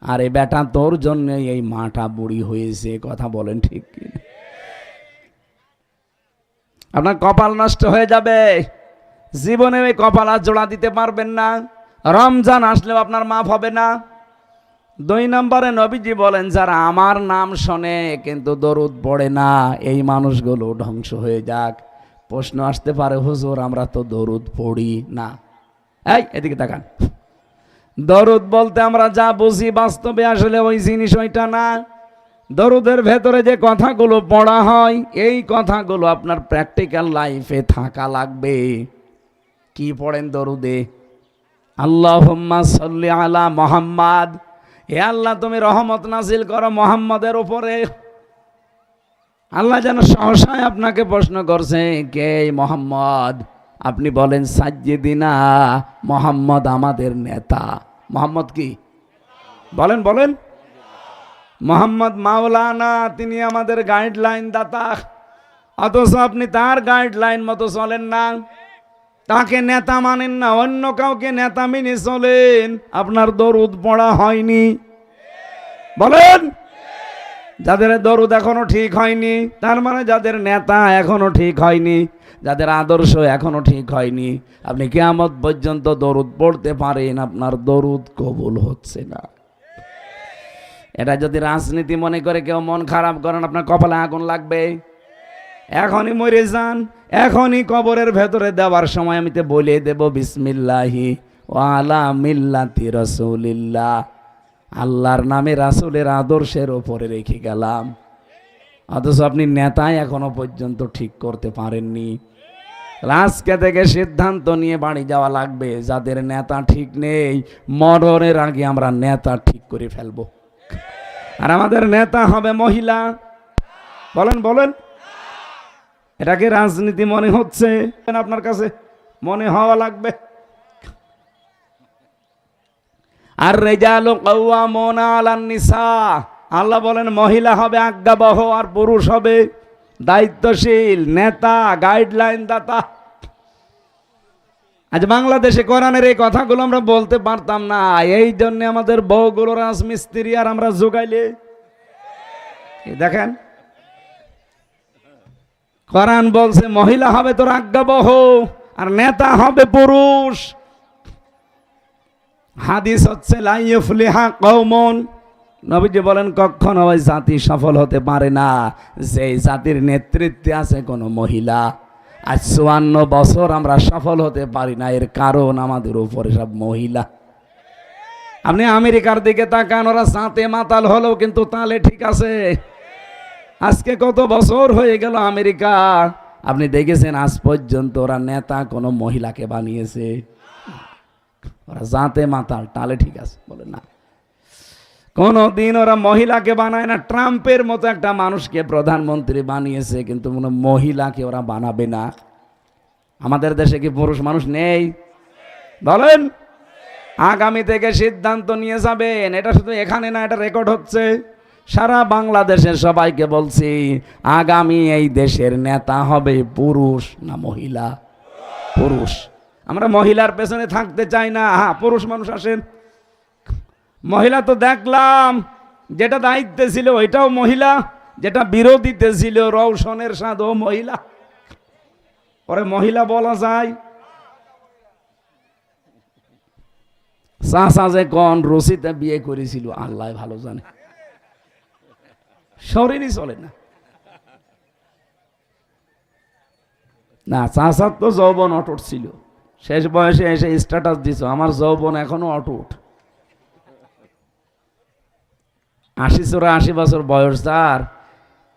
আর এ বেটা তোর জন্য এই মাটা বুড়ি হয়েছে। কথা বলেন ঠিক কি? আপনার কপাল নষ্ট হয়ে যাবে, জীবনে ওই কপাল আর জোড়া দিতে পারবেন না। রমজান আসলেও আপনার মাফ হবে না। 2 নম্বরে নবীজি বলেন, যারা আমার নাম শোনে কিন্তু দরুদ পড়ে না, এই মানুষগুলো ধ্বংস হয়ে যাক। প্রশ্ন আসতে পারে, হুজুর আমরা তো দরুদ পড়ি না। এই এদিকে তাকান। দরুদ বলতে আমরা যা বুঝি, বাস্তবে আসলে ওই জিনিস ওইটা না। দরুদের ভেতরে যে কথাগুলো পড়া হয়, এই কথাগুলো আপনার প্র্যাকটিক্যাল লাইফে থাকা লাগবে। কি পড়েন দরুদে? আল্লাহুম্মা সাল্লি আলা মুহাম্মাদ, হে আল্লাহ তুমি রহমত নাজিল করো মুহাম্মাদের উপরে। আল্লাহ যেন সহসায় আপনাকে প্রশ্ন করছে, কে মুহাম্মদ? আপনি বলেন সাজ্জিদিনা, মুহাম্মদ আমাদের নেতা। মুহাম্মদ কি? বলেন বলেন। মুহাম্মদ মাওলানা, তিনি আমাদের গাইডলাইন দাতা। অথচ আপনি তার গাইডলাইন মতো চলেন না, তাকে নেতা মানেন না, অন্য কাউকে নেতা মেনে চলেন। আপনার দরুদ পড়া হয়নি। বলেন? যাদের দরুদ এখনো ঠিক হয়নি, তার মানে যাদের নেতা এখনো ঠিক হয়নি, যাদের আদর্শ এখনো ঠিক হয়নি। আপনি কিয়ামত পর্যন্ত দরুদ পড়তে পারেন, আপনার দরুদ কবুল হচ্ছে না। এটা যদি রাজনীতি মনে করে কেউ মন খারাপ করেন, আপনার কপালে আগুন লাগবে। এখনই মরে যান, এখনই কবরের ভেতরে দেওয়ার সময় আমি তো বলে দেব, বিসমিল্লাহি ওয়া আলা মিল্লাতি রাসূলিল্লাহ, আল্লাহর নামে রাসূলের আদর্শের ওপরে রেখে গেলাম। অথচ আপনি নেতাই এখনো পর্যন্ত ঠিক করতে পারেননি। আজকে থেকে সিদ্ধান্ত নিয়ে বাড়ি যাওয়া লাগবে, যাদের নেতা ঠিক নেই, মরণের আগে আমরা নেতা ঠিক করে ফেলবো। আর আমাদের নেতা হবে মহিলা। বলেন বলেন। এটাকে রাজনীতি মনে হচ্ছে আপনার কাছে? মনে হওয়া লাগবে। আর রিজালু কাওয়ামুনা আলান নিসা, আল্লাহ বলেন মহিলা হবে আজ্ঞাবহ আর পুরুষ হবে দায়িত্বশীল, নেতা, গাইডলাইন দাতা। আজ বাংলাদেশে কোরআনের এই কথাগুলো আমরা বলতে পারতাম না, এই জন্য আমাদের বউগুলো রাজমিস্ত্রি আর আমরা যোগাইলে। দেখেন কোরআন বলছে মহিলা হবে তোর আজ্ঞাবহ আর নেতা হবে পুরুষ। হাদিস হচ্ছে লা ইউফলিহা কওমুন, নবীজি বলেন কখনো ওই জাতি সফল হতে পারে না যে জাতির নেতৃত্বে আছে কোনো মহিলা। আজ ৫৪ বছর আমরা সফল হতে পারি না, এর কারণ আমাদের উপরে সব মহিলা। আপনি আমেরিকার দিকে তাকান, ওরা সাঁতে মাতাল হলেও কিন্তু তালে ঠিক আছে। আজকে কত বছর হয়ে গেল আমেরিকা, আপনি দেখেছেন আজ পর্যন্ত ওরা নেতা কোনো মহিলাকে বানিয়েছে? ওরা জাতে মাতাল, তালে ঠিক আছে বলে না, কোনদিন ওরা মহিলাকে বানায় না। ট্রাম্পের মতো একটা মানুষকে প্রধানমন্ত্রী বানিয়েছে, কিন্তু কোনো মহিলাকে ওরা বানাবে না। আমাদের দেশে কি পুরুষ মানুষ নেই? বলেন, আগামী থেকে সিদ্ধান্ত নিয়ে যাবেন। এটা শুধু এখানে না, এটা রেকর্ড হচ্ছে সারা বাংলাদেশের সবাইকে বলছি, আগামী এই দেশের নেতা হবে পুরুষ না মহিলা? পুরুষ। আমরা মহিলার পেছনে থাকতে চাই না। হ্যাঁ, পুরুষ মানুষ আসেন। মহিলা তো দেখলাম, যেটা দায়িত্বে ছিল ওইটাও মহিলা, যেটা বিরোধীতে ছিল রওশনের সাথে মহিলা। পরে মহিলা বলা যায়? চাচা যে কোন রশিতে বিয়ে করেছিল আল্লাহ ভালো জানে, শরীরই চলে না। না, চাচার তো যৌবন অটুট ছিল, শেষ বয়সে এসে স্ট্যাটাস দিছ আমার যৌবন এখনো অটুট। ৮০-৮৪ বছর বয়স তার,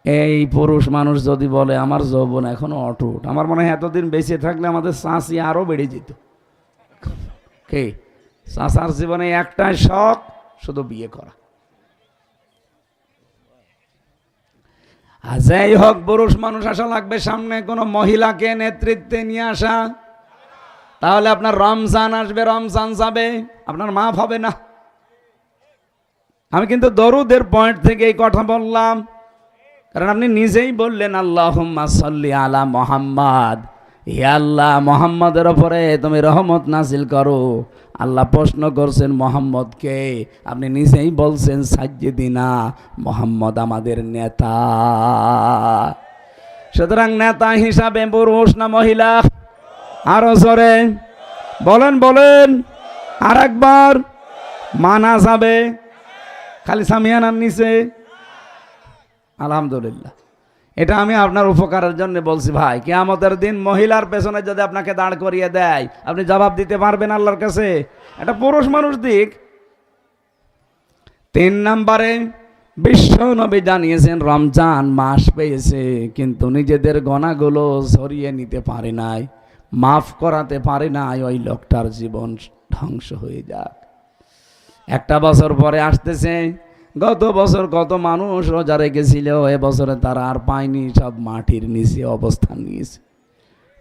এই পুরুষ মানুষ যদি বলে আমার যৌবন এখনো অটুট, আমার মনে হয় এতদিন বেঁচে থাকলে আমাদের চাষি আরো বেড়ে যেত। কে চাষার জীবনে একটাই শখ, শুধু বিয়ে করা। যাই হোক, পুরুষ মানুষ আসা লাগবে সামনে, কোনো মহিলাকে নেতৃত্বে নিয়ে আসা। তাহলে আপনার রমজান আসবে, রমজান যাবে, আপনার মাফ হবে না। আমি কিন্তু দরুদের পয়েন্ট থেকে এই কথা বললাম, কারণ আপনি নিজেই বললেন আল্লাহুম্মা সাল্লি আলা মুহাম্মাদ, হে আল্লাহ মুহাম্মাদের উপরে তুমি রহমত নাজিল করো। আল্লাহ প্রশ্ন করছেন মুহাম্মদকে, আপনি নিজেই বলছেন সাজ্জিদিনা, মুহাম্মদ আমাদের নেতা। সুতরাং নেতা হিসাবে পুরুষ না মহিলা? আরো জোরে বলেন, বলেন আর একবার। মানা যাবে? খালি সামিয়ানার নিচে? আলহামদুলিল্লাহ, এটা আমি আপনার উপকারের জন্য বলছি ভাই। কিয়ামতের দিন মহিলার পেছনে যদি আপনাকে দাঁড় করিয়ে দেয়, আপনি জবাব দিতে পারবেন আল্লাহর কাছে? এটা পুরুষ মানুষ দিক। ৩ নম্বরে বিশ্ব নবী জানিয়েছেন রমজান মাস পেয়েছে, কিন্তু নিজেদের গোনাগুলো সরিয়ে নিতে পারে নাই, মাফ করাতে পারে নাই, ওই লোকটার জীবন ধ্বংস হয়ে যাক। একটা বছর পরে আসতেছে, গত বছর কত মানুষ রোজা রেখেছিল, এবছরে তারা আর পায়নি, সব মাটির নিচে অবস্থান নিয়েছে।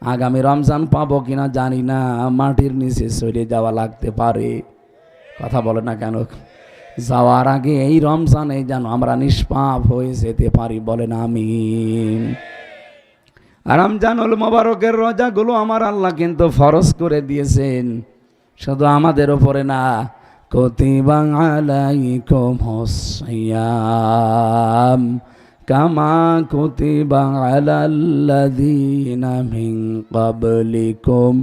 আগামী রমজান পাবো কিনা জানি না, মাটির নিচে সরে যাওয়া লাগতে পারে। কথা বলে না কেন? যাওয়ার আগে এই রমজানে যেন আমরা নিষ্পাপ হয়ে যেতে পারি, বলেন আমিন। রমজানুল মোবারকের রোজাগুলো আমার আল্লাহ কিন্তু ফরজ করে দিয়েছেন, শুধু আমাদের উপরে না। কুতিবা আলাইকুমুস সিয়াম কামা কুতিবা আলাল্লাযীনা মিন ক্বাবলিকুম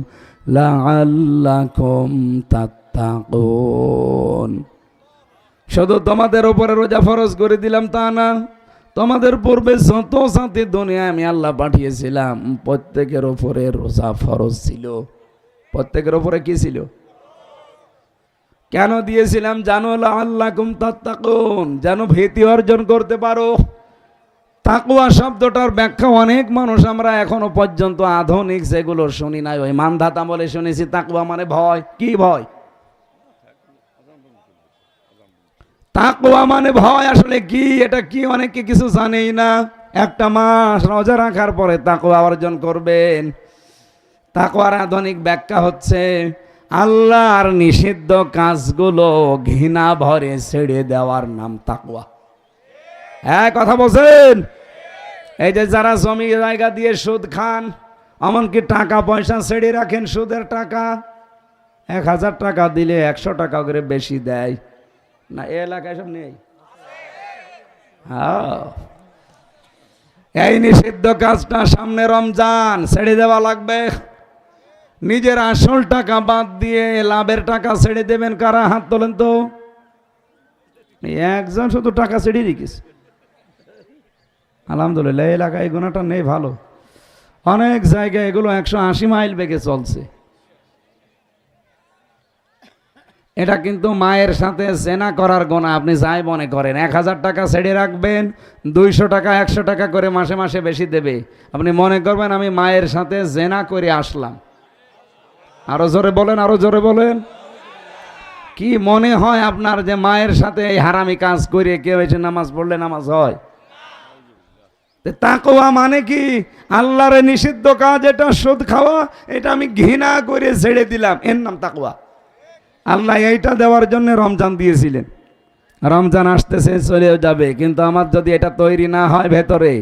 লাআল্লাকুম তাত্তাকুন। শুধু তোমাদের উপরে রোজা ফরজ করে দিলাম তা না, তোমাদের পূর্বে যত জাতি দুনিয়া আমি আল্লাহ পাঠিয়েছিলাম প্রত্যেকের উপরে রোজা ফরজ ছিল। প্রত্যেকের উপরে কি ছিল? কেন দিয়েছিলাম জানো? লাআল্লাকুম তাত্তাকুন, যেন ভীতি অর্জন করতে পারো। তাকওয়া শব্দটার ব্যাখ্যা অনেক মানুষ আমরা এখনো পর্যন্ত আধুনিক যেগুলো শুনি নাই, ওই মানধাতা বলে শুনেছি। তাকওয়া মানে ভয়। কি ভয়? তাকওয়া মানে ভয় আসলে কি, এটা কি অনেকে কিছু জানেই না। একটা মাস রোজা রাখার পরে তাকওয়া অর্জন করবেন। তাকওয়ার আধুনিক ব্যাখ্যা হচ্ছে আল্লাহর নিষিদ্ধ কাজগুলো ঘৃণা ভরে ছেড়ে দেওয়ার নাম তাকওয়া। হ্যাঁ, কথা বলছেন? এই যে যারা জমি জায়গা দিয়ে সুদ খান, এমনকি টাকা পয়সা ছেড়ে রাখেন, সুদের টাকা 1000 টাকা দিলে 100 টাকা করে বেশি দেয় না, এই এলাকায় সব নেই। এই নিষিদ্ধ কাজটা সামনে রমজান, ছেড়ে দেওয়া লাগবে। নিজের আসল টাকা বাদ দিয়ে লাভের টাকা ছেড়ে দেবেন কারা? হাত তোলেন তো। একজন শুধু টাকা ছেড়ে রেখেছে, আলহামদুলিল্লাহ। এলাকায় এই গুণাটা নেই, ভালো। অনেক জায়গায় এগুলো 180 মাইল বেগে চলছে। এটা কিন্তু মায়ের সাথে জেনা করার গুনাহ। আপনি যাই মনে করেন 1000 টাকা ছেড়ে রাখবেন, 200 টাকা 100 টাকা করে মাসে মাসে বেশি দেবে। আপনি মনে করবেন আমি মায়ের সাথে জেনা করে আসলাম। আরো জোরে বলেন, আরো জোরে বলেন। কি মনে হয় আপনার যে মায়ের সাথে এই হারামি কাজ করে কেউ এসে নামাজ পড়লে নামাজ হয়? তাকওয়া মানে কি? আল্লাহর নিষিদ্ধ কাজ, এটা সুদ খাওয়া, এটা আমি ঘৃণা করে ছেড়ে দিলাম, এর নাম তাকওয়া। আল্লাহ এইটা দেওয়ার জন্য রমজান দিয়েছিলেন। রমজান আসতেছে, চলেও যাবে, কিন্তু আমার যদি এটা তৈরি না হয় ভেতরে,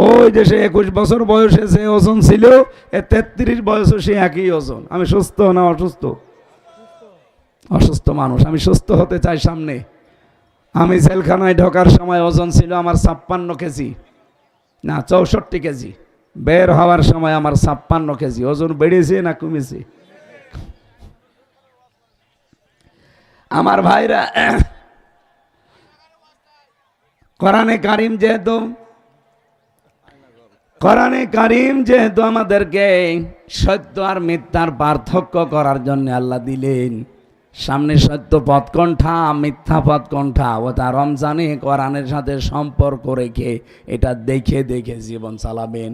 ওই যে সে 21 বছর বয়সে যে ওজন ছিল, 33 বয়সে সে একই ওজন। আমি সুস্থ না অসুস্থ? অসুস্থ মানুষ। আমি সুস্থ হতে চাই সামনে। আমি জেলখানায় ঢোকার সময় ওজন ছিল আমার 56 কেজি, না 64 কেজি। বের হওয়ার সময় আমার 56 কেজি। ওজন বেড়েছে না কমেছে? আমার ভাইরা, কোরআনে কারিম যেহেতু আমাদেরকে সত্য আর মিথ্যার পার্থক্য করার জন্য আল্লাহ দিলেন, সামনে সত্য পথ কোনটা, মিথ্যা পথ কোনটা, ওটা রমজানে কোরআনের সাথে সম্পর্ক রেখে এটা দেখে দেখে জীবন চালাবেন।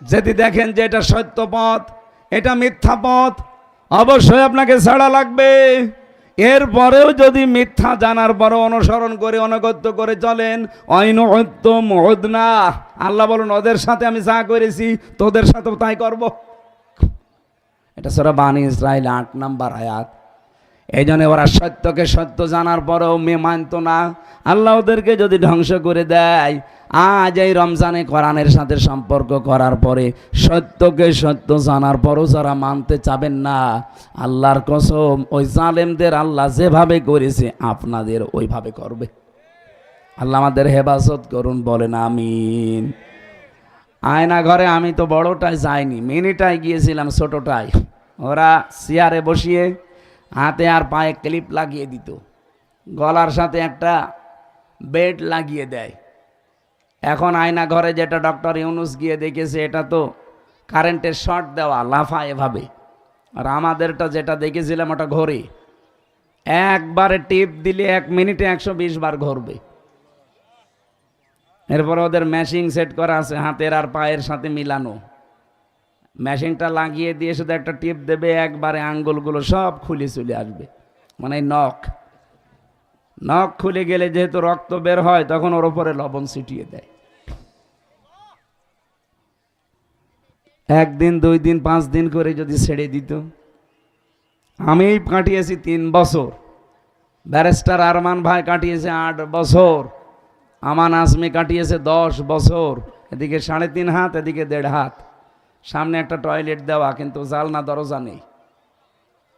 যদি দেখেন যে এটা সত্য পথ, এটা মিথ্যা পথ, অবশ্যই আপনাকে ছাড়া লাগবে। এরপরেও যদি মিথ্যা জানার পরও অনুসরণ করে অনুগত্য করে চলেন, আল্লাহ বলেন ওদের সাথে আমি যা করেছি তোদের সাথেও তাই করব। এটা সূরা বানী ইসরাইল 8 নম্বর আয়াত। এই জন্য ওরা সত্যকে সত্য জানার পরেও মানত না। আল্লাহ ওদেরকে যদি ধ্বংস করে দেয়, আজ এই রমজানে কোরআনের সাথে সম্পর্ক করার পরে সত্যকে সত্য জানার পরও যারা মানতে চাবেন না, আল্লাহর কসম ওই জালেমদের আল্লাহ যেভাবে করেছে আপনাদের ওইভাবে করবে। আল্লাহ আমাদের হেফাজত করুন, বলেন আমিন। আয়না ঘরে আমি তো বড়টায় যাইনি, মিনিটায় গিয়েছিলাম, ছোটটায়। ওরা চেয়ারে বসিয়ে হাতে আর পায়ে ক্লিপ লাগিয়ে দিত, গলার সাথে একটা বেড লাগিয়ে দেয়। এখন আয়না ঘরে যেটা ডক্টর ইউনুস গিয়ে দেখেছে, এটা তো কারেন্টের শর্ট দেওয়া, লাফায় এভাবে। আর আমাদেরটা যেটা দেখেছিলাম ওটা ঘড়ি, একবারে টিপ দিলে 1 মিনিটে 120 বার ঘুরবে। এরপর ওদের মেশিন সেট করা আছে হাতের আর পায়ের সাথে মিলানো। মেশিনটা লাগিয়ে দিয়ে শুধু একটা টিপ দেবে, একবারে আঙ্গুলগুলো সব খুলে চলে আসবে। মানে নখ খুলে গেলে যেহেতু রক্ত বের হয়, তখন ওর উপরে লবণ ছিটিয়ে দেয়। 1 দিন 2 দিন 5 দিন করে যদি ছেড়ে দিত। আমি কাটিয়েছি 3 বছর, ব্যারিস্টার আরমান ভাই কাটিয়েছে 8 বছর, আমান আজমি কাটিয়েছে 10 বছর। এদিকে 3.5 হাত, এদিকে 1.5 হাত। সামনে একটা টয়লেট দেওয়া, কিন্তু জালনা দরজা নেই,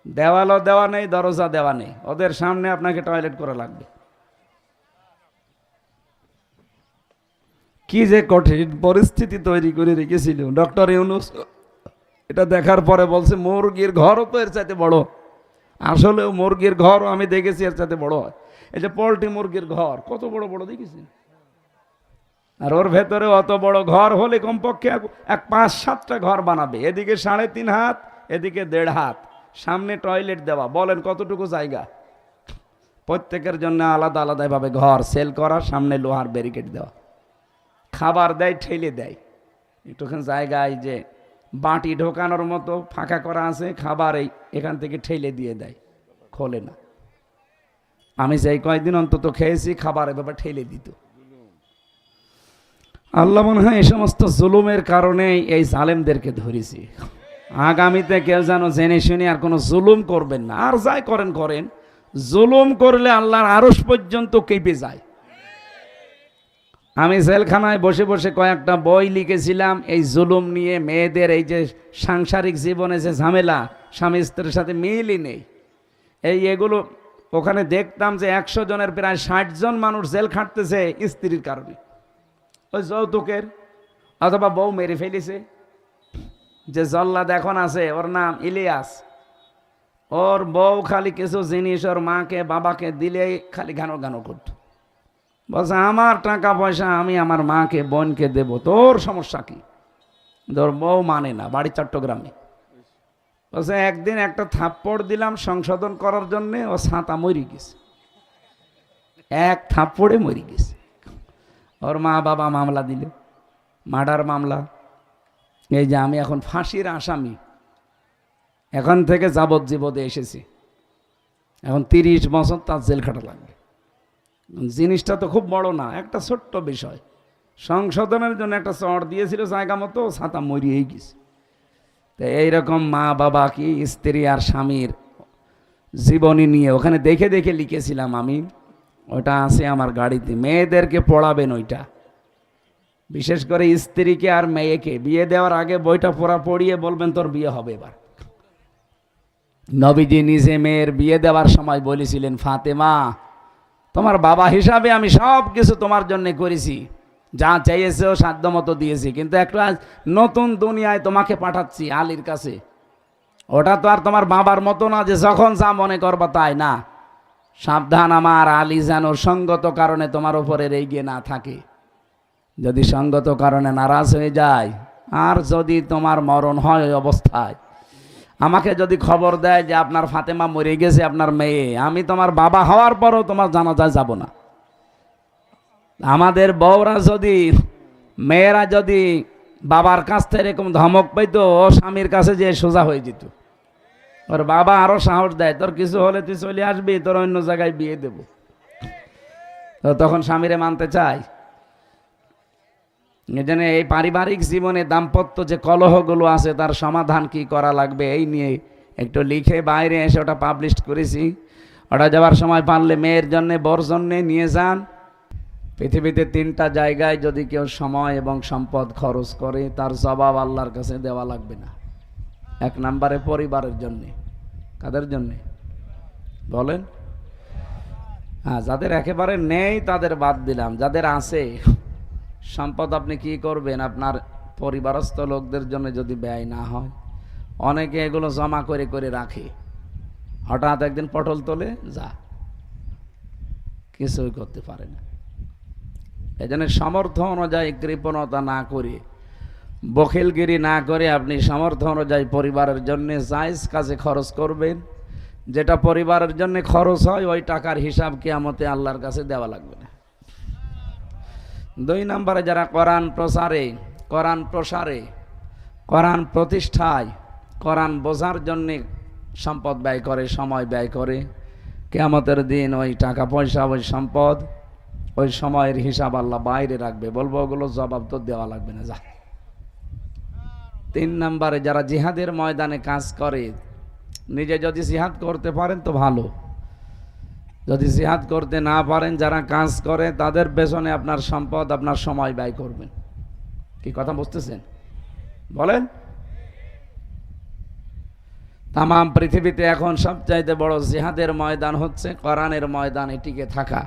দেওয়ালও দেওয়া নেই, দরজা দেওয়া নেই। ওদের সামনে আপনাকে টয়লেট করা লাগবে। কি যে কঠিন পরিস্থিতি তৈরি করে রেখেছিল ডক্টর ইউনুস। এটা দেখার পরে বলছে মুরগির ঘরও তো এর চাইতে বড়। আসলেও মুরগির ঘরও আমি দেখেছি এর চাইতে বড় হয়। এই যে পোল্ট্রি মুরগির ঘর কত বড় বড় দেখেছি, আর ওর ভেতরে অত বড় ঘর হলে কমপক্ষে 5-7টা ঘর বানাবে। এদিকে 3.5 হাত, এদিকে 1.5 হাত, সামনে টয়লেট দেওয়া। বলেন কতটুকু জায়গা? প্রত্যেকের জন্য আলাদা আলাদাভাবে ঘর সেল করা, সামনে লোহার ব্যারিকেড দেওয়া। খাবার দেয়, ঠেলে দেয় একটুখানি জায়গায়, যে বাটি ঢোকানোর মতো ফাঁকা করা আছে, খাবার এখান থেকে ঠেলে দিয়ে দেয়, খোলে না। আমি সেই কয়েকদিন অন্তত খেয়েছি, খাবার এভাবে ঠেলে দিত। আল্লাহ মনে হয় এই সমস্ত জুলুমের কারণেই এই জালেমদেরকে ধরেছি। আগামীতে কেউ যেন জেনে শুনে আর কোনো জুলুম করবেন না, আর যাই করেন করেন, জুলুম করলে আল্লাহর আরশ পর্যন্ত কেঁপে যায়। আমি জেলখানায় বসে বসে কয়েকটা বই লিখেছিলাম এই জুলুম নিয়ে, মেয়েদের এই যে সাংসারিক জীবনে যে ঝামেলা, স্বামী স্ত্রীর সাথে মিলই নেই, এগুলো ওখানে দেখতাম যে 100 জনের প্রায় 60 জন মানুষ জেল খাটতেছে স্ত্রীর কারণে, ওই যৌতুকের, অথবা বউ মেরে ফেলেছে। যে জল্লাদ এখন আছে, ওর নাম ইলিয়াস, ওর বউ খালি কিছু জিনিস ওর মাকে বাবাকে দিলে খালি গানো গানো করত, বলছে আমার টাকা পয়সা আমি আমার মাকে বোনকে দেব, তোর সমস্যা কি? তোর বউ মানে না, বাড়ি চট্টগ্রামে। বলছে একদিন একটা থাপ্পড় দিলাম সংশোধন করার জন্যে, ও ছাতা মরি গেছে, এক থাপ্পড়ে মরি গেছে। ওর মা বাবা মামলা দিল, মার্ডার মামলা। এই যে আমি এখন ফাঁসির আসামি, এখন থেকে যাবজ্জীবনে এসেছি, এখন 30 বছর তার জেল খাটা লাগবে। জিনিসটা তো খুব বড় না, একটা ছোট্ট বিষয়, সংশোধনের জন্য একটা চড় দিয়েছিল জায়গা মতো, ছাতা মরিয়েই গেছে। তো এইরকম মা বাবা কি স্ত্রী আর স্বামীর জীবনী নিয়ে ওখানে দেখে দেখে লিখেছিলাম আমি, ওটা আছে আমার গাড়িতে। মেয়েদেরকে পড়াবেন ওইটা, বিশেষ করে স্ত্রীকে আর মেয়েকে বিয়ে দেওয়ার আগে বইটা পড়িয়ে বলবেন তোর বিয়ে হবে এবার। নবীজি নিজে মেয়ের বিয়ে দেওয়ার সময় বলেছিলেন, ফাতেমা তোমার বাবা হিসাবে আমি সব কিছু তোমার জন্য করেছি, যা চাইয়েছো সাধ্য মতো দিয়েছি, কিন্তু একটা নতুন দুনিয়ায় তোমাকে পাঠাচ্ছি আলীর কাছে, ওটা তো আর তোমার বাবার মতো না যে যখন যা মনে করবা তাই, না, সাবধান আমার আলী যেন সঙ্গত কারণে তোমার উপরে রেগে না থাকে, যদি সঙ্গত কারণে নারাজ হয়ে যায়, আর যদি তোমার মরণ হয় ওই অবস্থায়, আমাকে যদি খবর দেয় যে আপনার ফাতেমা মরে গেছে আপনার মেয়ে, আমি তোমার বাবা হওয়ার পরও তোমার জানাজায় যাব না। আমাদের বউরা যদি, মেয়েরা যদি বাবার কাছ থেকে এরকম ধমক পাইতো, ও স্বামীর কাছে যে সোজা হয়ে যেত, ওর বাবা আরো সাহস দেয়, তোর কিছু হলে তুই চলে আসবি, তোর অন্য জায়গায় বিয়ে দেব। তো তখন স্বামীরে মানতে চায়। এজন্য এই পারিবারিক জীবনে দাম্পত্য যে কলহগুলো আছে তার সমাধান কি করা লাগবে এই নিয়ে একটু লিখে বাইরে এসে ওটা পাবলিশ করেছি। ওটা যাওয়ার সময় পারলে মেয়ের জন্যে, বর জন্যে নিয়ে যান। পৃথিবীতে 3টা জায়গায় যদি কেউ সময় এবং সম্পদ খরচ করে, তার জবাব আল্লাহর কাছে দেওয়া লাগবে না। 1 নম্বরে পরিবারের জন্যে। কাদের জন্যে বলেন? হ্যাঁ, যাদের একেবারে নেই তাদের বাদ দিলাম, যাদের আছে সম্পদ আপনি কি করবেন? আপনার পরিবারস্থ লোকদের জন্য যদি ব্যয় না হয়, অনেকে এগুলো জমা করে করে রাখে, হঠাৎ একদিন পটল তোলে, যা, কিছুই করতে পারে না। এই জন্য সামর্থ্য অনুযায়ী কৃপণতা না করে, বখিলগিরি না করে আপনি সামর্থ্য অনুযায়ী পরিবারের জন্য জায়েজ কাজে খরচ করবেন। যেটা পরিবারের জন্য খরচ হয় ওই টাকার হিসাব কিয়ামতে আল্লাহর কাছে দেওয়া লাগবে না। 2 নম্বরে যারা কোরআন প্রচারে, কোরআন প্রতিষ্ঠায়, কোরআন বোঝার জন্যে সম্পদ ব্যয় করে, সময় ব্যয় করে, কিয়ামতের দিন ওই টাকা পয়সা, ওই সম্পদ, ওই সময়ের হিসাব আল্লাহ বাইরে রাখবে, বলবো ওগুলো জবাব তো দেওয়া লাগবে না, যা। 3 নম্বরে যারা জিহাদের ময়দানে কাজ করে, নিজে যদি জিহাদ করতে পারেন তো ভালো, যদি জিহাদ করতে না পারেন, যারা কাজ করে তাদের পেছনে আপনার সম্পদ, আপনার সময় ব্যয় করবেন। কি কথা বুঝতেছেন বলেন? তাম পৃথিবীতে এখন সবচাইতে বড় জিহাদের ময়দান হচ্ছে কোরআনের ময়দানে টিকে থাকা,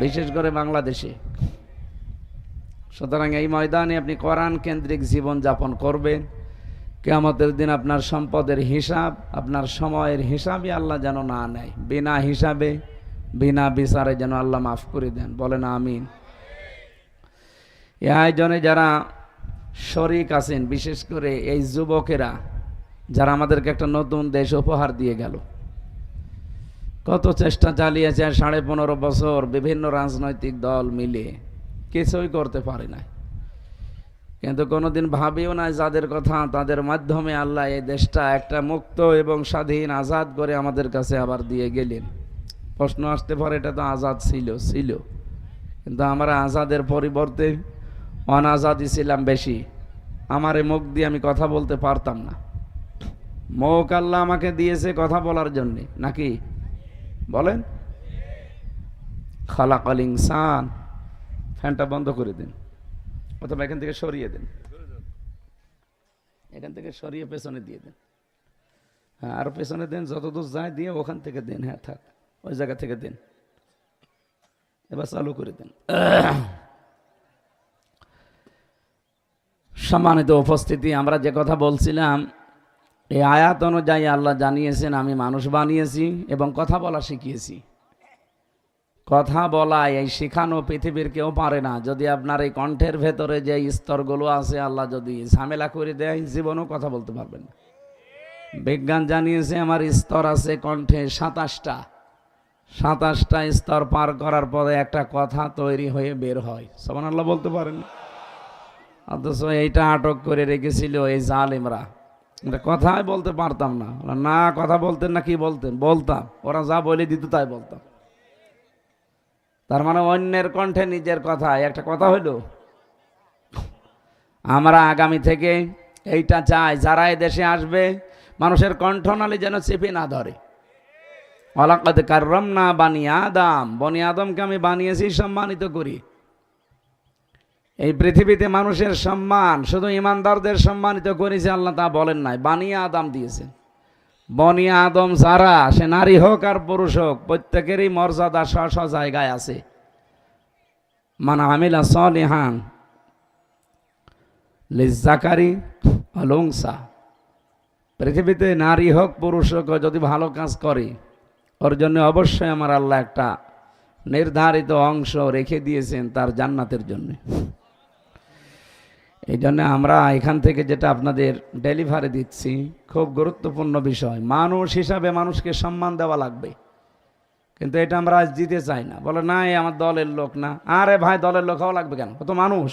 বিশেষ করে বাংলাদেশে। সুতরাং এই ময়দানে আপনি কোরআন কেন্দ্রিক জীবন যাপন করবেন। কিয়ামতের দিন আপনার সম্পদের হিসাব, আপনার সময়ের হিসাবই আল্লাহ যেন না নেয়, বিনা হিসাবে, বিনা বিচারে যেন আল্লাহ মাফ করে দেন। বলেন আমিন। এই আয়োজনে যারা শরীক আছেন, বিশেষ করে এই যুবকেরা, যারা আমাদেরকে একটা নতুন দেশ উপহার দিয়ে গেল, কত চেষ্টা চালিয়েছে 15.5 বছর বিভিন্ন রাজনৈতিক দল মিলে, কিছুই করতে পারে না। কিন্তু কোনোদিন ভাবিও না যাদের কথা, তাদের মাধ্যমে আল্লাহ এই দেশটা একটা মুক্ত এবং স্বাধীন, আজাদ করে আমাদের কাছে আবার দিয়ে গেলেন। প্রশ্ন আসতে পারে, এটা তো আজাদ ছিল, কিন্তু আমরা আজাদের পরিবর্তে অনাজাদি ছিলাম বেশি, আমার এই মুখ দিয়ে আমি কথা বলতে পারতাম না। মুখ আল্লাহ আমাকে দিয়েছে কথা বলার জন্য, নাকি বলেন? খালাকাল ইনসান। ফ্যানটা বন্ধ করে দিন, অথবা এখান থেকে সরিয়ে দিন, এখান থেকে সরিয়ে পেছনে দিয়ে দেন। হ্যাঁ, আরো পেছনে দেন, যতদূর যায় দিয়ে ওখান থেকে দেন। হ্যাঁ থাক, ওই জায়গা থেকে দেন। এবার চালু করে দেন। সম্মানিত উপস্থিতি, আমরা যে কথা বলছিলাম, এই আয়াত অনুযায়ী আল্লাহ জানিয়েছেন আমি মানুষ বানিয়েছি এবং কথা বলা শিখিয়েছি। কথা বলা এই শিখানো পৃথিবীর কেউ পারে না। যদি আপনার এই কণ্ঠের ভেতরে যে স্তরগুলো আছে আল্লাহ যদি ঝামেলা করে দেয়, জীবনেও কথা বলতে পারবেন না। বিজ্ঞান জানিয়েছে আমার স্তর আছে কণ্ঠে 27টা। 27টা স্তর পার করার পরে একটা কথা তৈরি হয়ে বের হয়। সুবহানাল্লাহ বলতে পারেন? অথচ এইটা আটক করে রেখেছিল এই জালেমরা। কথাই বলতে পারতাম না। না কথা বলতেন না কি বলতেন? বলতাম, ওরা যা বলে দিত তাই বলতাম। তার মানে অন্যের কণ্ঠে নিজের কথা, একটা কথা হইল। আমরা আগামী থেকে এইটা চাই, যারা এই দেশে আসবে মানুষের কণ্ঠনালী যেন চেপে না ধরে। ওয়ালাকাদ কাররামনা বানি আদম, বনি আদমকে আমি বানিয়েছি, সম্মানিত করি। এই পৃথিবীতে মানুষের সম্মান শুধু ইমানদারদের সম্মানিত করেছে আল্লাহ, তা বলেন নাই, বানি আদম দিয়েছেন। বনি আদম যারা, সে নারী হোক আর পুরুষ হোক, প্রত্যেকেরই মর্যাদা স্ব জায়গায় আছে। মান আমিলা সালিহান লিজ্জাকারি ওয়াল উনসা। পৃথিবীতে নারী হোক পুরুষ হোক, যদি ভালো কাজ করে ওর জন্য অবশ্যই আমার আল্লাহ একটা নির্ধারিত অংশ রেখে দিয়েছেন তার জান্নাতের জন্য। এই জন্য আমরা এখান থেকে যেটা আপনাদের ডেলিভারি দিচ্ছি, খুব গুরুত্বপূর্ণ বিষয়। মানুষ হিসাবে মানুষকে সম্মান দেওয়া লাগবে, কিন্তু এটা আমরা আজ দিতে চাই না। বলে না এই আমার দলের লোক না। আরে ভাই, দলের লোক হওয়া লাগবে কেন? কত মানুষ।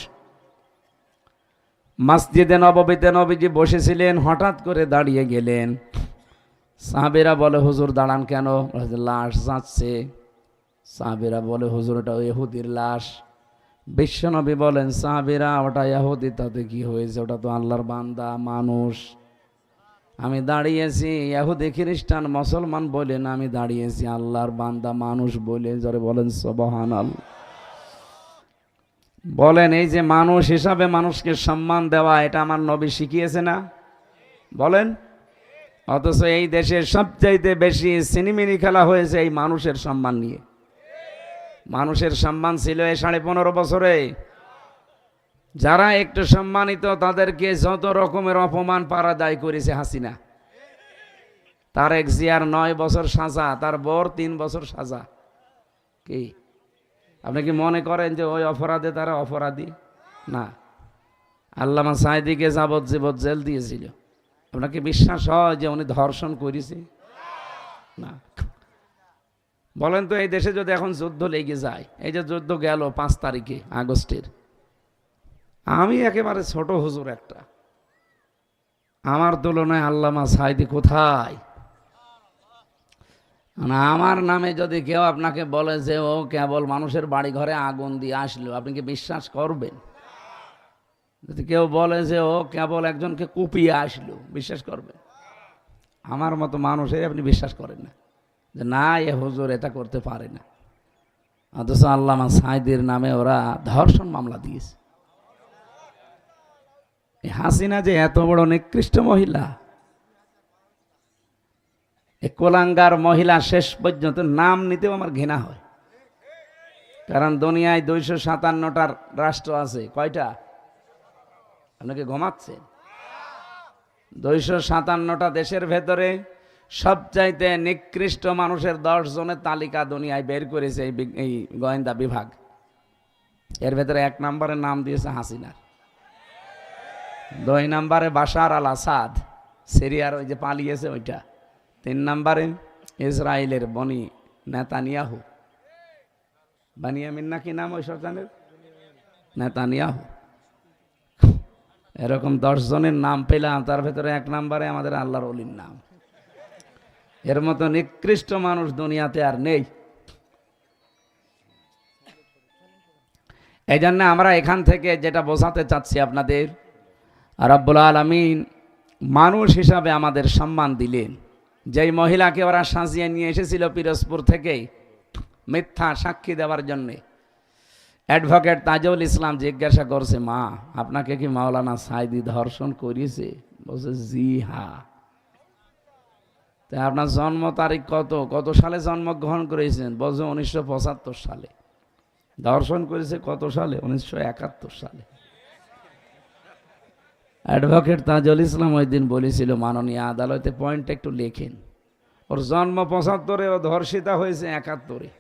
মসজিদে নববীতে নবীজি বসেছিলেন, হঠাৎ করে দাঁড়িয়ে গেলেন। সাহাবীরা বলে হুজুর দাঁড়ান কেন? লাশ যাচ্ছে। সাহাবীরা বলে হুজুর ওটা ইহুদির লাশ। বিশ্বনবী বলেন সাহাবীরা ওটা ইহুদি, তাতে কি হয়েছে? ওটা তো আল্লাহর বান্দা মানুষ। আমি দাঁড়িয়েছি ইহুদি খ্রিস্টান মুসলমান বলে না, আমি দাঁড়িয়েছি আল্লাহর বান্দা মানুষ বলে। জোরে বলেন সুবহানাল্লাহ। বলেন এই যে মানুষ হিসাবে মানুষকে সম্মান দেওয়া, এটা আমার নবী শিখিয়েছে না? বলেন। অথচ এই দেশের সবচাইতে বেশি সিনেমিনি খেলা হয়েছে এই মানুষের সম্মান নিয়ে। মানুষের সম্মান ছিল এই 15.5 বছরে। যারা একটু সম্মানিত তাদেরকে যত রকমের অপমান পারাদায় করেছে হাসিনা। তারেক জিয়ার 9 বছর সাজা, তার বর 3 বছর সাজা। কি আপনি কি মনে করেন যে ওই অপরাধে তারা অপরাধী? না, আল্লামা সাঈদীকে যাবজ্জীবন জেল দিয়েছিল। আপনাকে বিশ্বাস হয় যে উনি ধর্ষণ করেছে? না। বলেন তো এই দেশে যদি এখন যুদ্ধ লেগে যায়, এই যে যুদ্ধ গেল 5 তারিখে আগস্টের, আমি একেবারে ছোট হুজুর একটা, আমার তুলনায় আল্লামা সাঈদী কোথায়? আমার নামে যদি কেউ আপনাকে বলে যে ও কেবল মানুষের বাড়ি ঘরে আগুন দিয়ে আসলো, আপনি কি বিশ্বাস করবেন? যদি কেউ বলে যে ও কেবল একজনকে কুপিয়ে আসলো, বিশ্বাস করবেন? আমার মতো মানুষের আপনি বিশ্বাস করেন না যে না এ হুজুর এটা করতে পারে না। অথচ আল্লামা সাঈদীর নামে ওরা ধর্ষণ মামলা দিয়েছে। এই হাসিনা যে এত বড় নিকৃষ্ট মহিলা, এই কোলাঙ্গার মহিলা, শেষ পর্যন্ত নাম নিতেও আমার ঘৃণা হয়। কারণ দুনিয়ায় 257টা রাষ্ট্র আছে। কয়টা? আপনাকে ঘুমাচ্ছেন? 257টা দেশের ভেতরে সবচাইতে নিকৃষ্ট মানুষের 10 জনের তালিকা দুনিয়ায় বের করেছে এই গোয়েন্দা বিভাগ। এর ভেতরে 1 নম্বরের নাম দিয়েছে হাসিনা, 2 নম্বরে বাশার আল আসাদ, সিরিয়ার ওই যে পালিয়েছে ওইটা, 3 নম্বরে ইসরায়েলের বনি নেতানিয়াহু, বানিয়ামিন নাকি নাম ওই শয়তানের, নেতানিয়াহু। এরকম 10 জনের নাম পেলাম, তার ভেতরে 1 নম্বরে আমাদের আল্লাহর ওলির নাম। এর মতো নিকৃষ্ট মানুষ দুনিয়াতে আর নেই। এই জন্য আমরা এখান থেকে যেটা বোঝাতে চাচ্ছি আপনাদের, রব্বুল আলামিন মানুষ হিসাবে আমাদের সম্মান দিলেন। যেই মহিলাকে ওরা সাজিয়ে নিয়ে এসেছিল পিরোজপুর থেকে মিথ্যা সাক্ষী দেওয়ার জন্যে, অ্যাডভোকেট তাজুল ইসলাম জিজ্ঞাসা করছে, মা আপনাকে কি মাওলানা সাইদি ধর্ষণ করিয়েছে? বলছে জি হ্যাঁ। তাই আপনার জন্ম তারিখ কত সালে জন্মগ্রহণ করেছেন? বলছে 1975 সালে। ধর্ষণ করেছে কত সালে? 1971 সালে। অ্যাডভোকেট তাজুল ইসলাম ওই দিন বলেছিল, মাননীয় আদালতে পয়েন্ট একটু লেখেন, ওর জন্ম 75-এ, ও ধর্ষিতা হয়েছে 71-এ।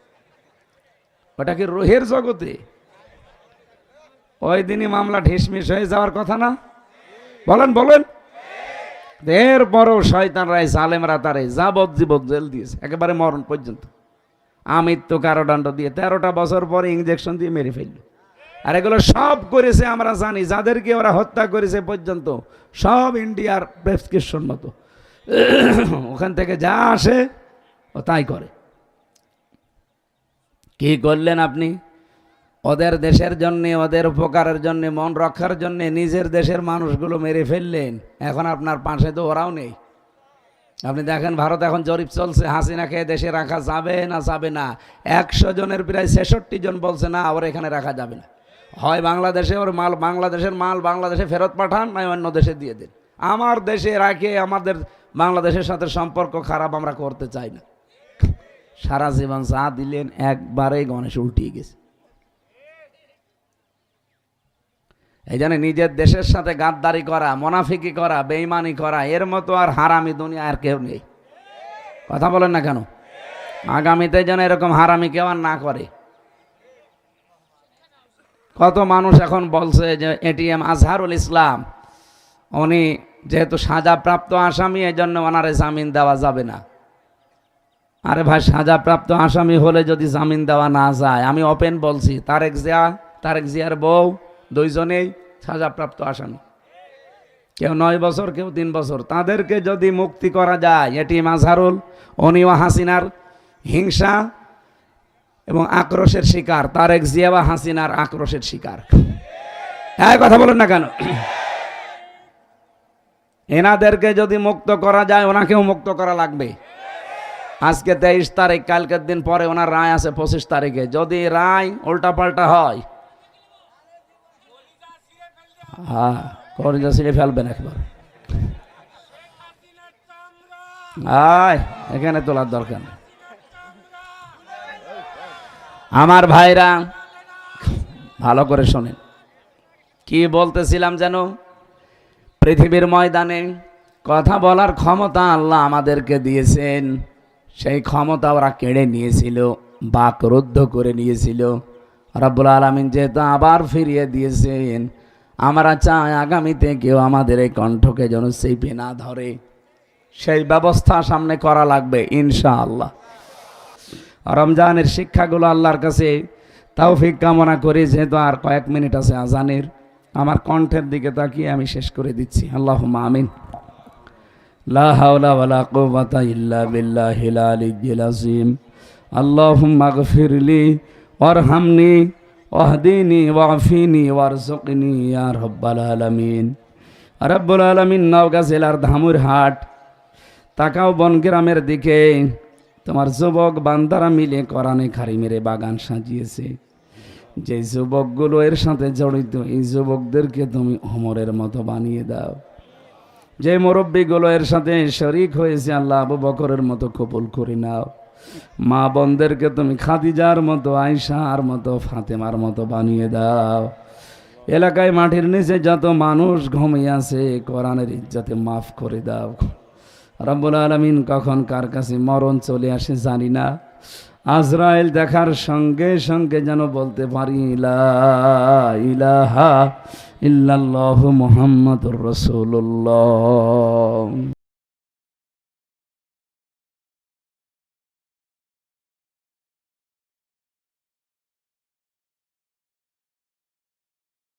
ওটা কি রোহের জগতে? ওই দিনই মামলা ঢিসমিস হয়ে যাওয়ার কথা না? বলেন বলেন। এরপরও শয়তানরা জালেমরা তারে যাবজ্জীবন জেল দিয়েছে, একেবারে মরণ পর্যন্ত। আমৃত্যু কারাদণ্ড দিয়ে 13টা বছর পরে ইঞ্জেকশন দিয়ে মেরে ফেলল। আর এগুলো সব করেছে আমরা জানি, যাদেরকে ওরা হত্যা করেছে পর্যন্ত সব ইন্ডিয়ার প্রেসক্রিপশন মতো, ওখান থেকে যা আসে ও তাই করে। কি করলেন আপনি? ওদের দেশের জন্যে, ওদের উপকারের জন্যে, মন রক্ষার জন্যে নিজের দেশের মানুষগুলো মেরে ফেললেন। এখন আপনার পাশে তো ওরাও নেই। আপনি দেখেন ভারত এখন জরিপ চলছে, হাসিনাকে দেশে রাখা যাবে না যাবে না। 100 জনের প্রায় 66 জন বলছে না, ওর এখানে রাখা যাবে না। হয় বাংলাদেশে ওর মাল, বাংলাদেশের মাল বাংলাদেশে ফেরত পাঠান, নয় অন্য দেশে দিয়ে দিন। আমার দেশে রাখে আমাদের বাংলাদেশের সাথে সম্পর্ক খারাপ আমরা করতে চাই না। সারা জীবন যা দিলেন একবারেই গণেশ উল্টিয়ে গেছে। এই জন্য নিজের দেশের সাথে গাদ্দারি করা, মুনাফিকি করা, বেঈমানি করা, এর মতো আর হারামি দুনিয়া আর কেউ নেই। কথা বলেন না কেন? আগামীতে যেন এরকম হারামি কেউ আর না করে। কত মানুষ এখন বলছে যে এটিএম আজহারুল ইসলাম উনি যেহেতু সাজাপ্রাপ্ত আসামি, এই জন্য ওনারে জামিন দেওয়া যাবে না। আরে ভাই, সাজাপ্রাপ্ত আসামি হলে যদি জামিন দেওয়া না যায়, আমি ওপেন বলছি, তারেক জিয়ার বউ দুইজনেই সাজাপ্রাপ্ত আসামি, কেউ 9 বছর, কেউ 3 বছর। তাদেরকে যদি মুক্তি করা যায়, এটিএম আজহারুল উনিও হাসিনার হিংসা এবং আক্রোশের শিকার, তারেক জিয়া বা হাসিনার আক্রোশের শিকার। হ্যাঁ, কথা বলেন না কেন? এনাদেরকে যদি মুক্ত করা যায়, ওনাকেও মুক্ত করা লাগবে। আজকে 23 তারিখ, কালকের দিন পরে ওনার রায় আছে 25 তারিখে। যদি রায় উল্টাপাল্টা হয়, হ্যাঁ, কলিজা ছিঁড়ে ফেলবেন একবার। এখানে তোলার দরকার নেই। আমার ভাইরা ভালো করে শোনেন, কি বলতেছিলাম যেন? পৃথিবীর ময়দানে কথা বলার ক্ষমতা আল্লাহ আমাদেরকে দিয়েছেন। সেই ক্ষমতা ওরা কেড়ে নিয়েছিল, বাকরুদ্ধ করে নিয়েছিল। রব্বুল আলামিন যেহেতু আবার ফিরিয়ে দিয়েছেন, আমরা চাই আগামীতে কেউ আমাদের এই কণ্ঠকে যেন চেপে না ধরে, সেই ব্যবস্থা সামনে করা লাগবে ইনশাআল্লাহ। রমজানের শিক্ষাগুলো আল্লাহর কাছে তৌফিক কামনা করি। যেহেতু আর কয়েক মিনিট আছে আজানের, আমার কণ্ঠের দিকে তাকিয়ে আমি শেষ করে দিচ্ছি। আল্লাহুম্মা আমিন। লা হাওলা ওয়ালা কুওয়াতা ইল্লা বিল্লাহিল আলিয়্যিল আযীম। আল্লাহুম্মা গফিরলি ওয়ারহামনি ওয়াহদিনি ওয়াফিনি ওয়ারযুকনি ইয়া রাব্বাল আলামিন। রাব্বুল আলামিন নওগাঁ জেলার ধামুরহাট, তাকাও বনগ্রামের দিকে, তোমার যুবক বান্দারা মিলে কোরআনে কারিমের বাগান সাজিয়েছে। যে যুবকগুলো এর সাথে জড়িত, এই যুবকদেরকে তুমি ওমরের মতো বানিয়ে দাও। যে মুরব্বীগুলো এর সাথে শরীক হয়েছে, আল্লাহ আবু বকরের মতো কবুল করে নাও। মা বোনদেরকে তুমি খাদিজার মতো, আয়েশার মতো, ফাতেমার মতো বানিয়ে দাও। এলাকায় মাটির নিচে যত মানুষ ঘুমিয়ে আছে, কোরআনের ইজ্জতে মাফ করে দাও। রব্বুল আলামিন কখন কার কাছে মরণ চলে আসে জানি না। আজরাইল দেখার সঙ্গে সঙ্গে যেন বলতে পারি লা ইলাহা ইল্লাল্লাহু মুহাম্মাদুর রাসূলুল্লাহ।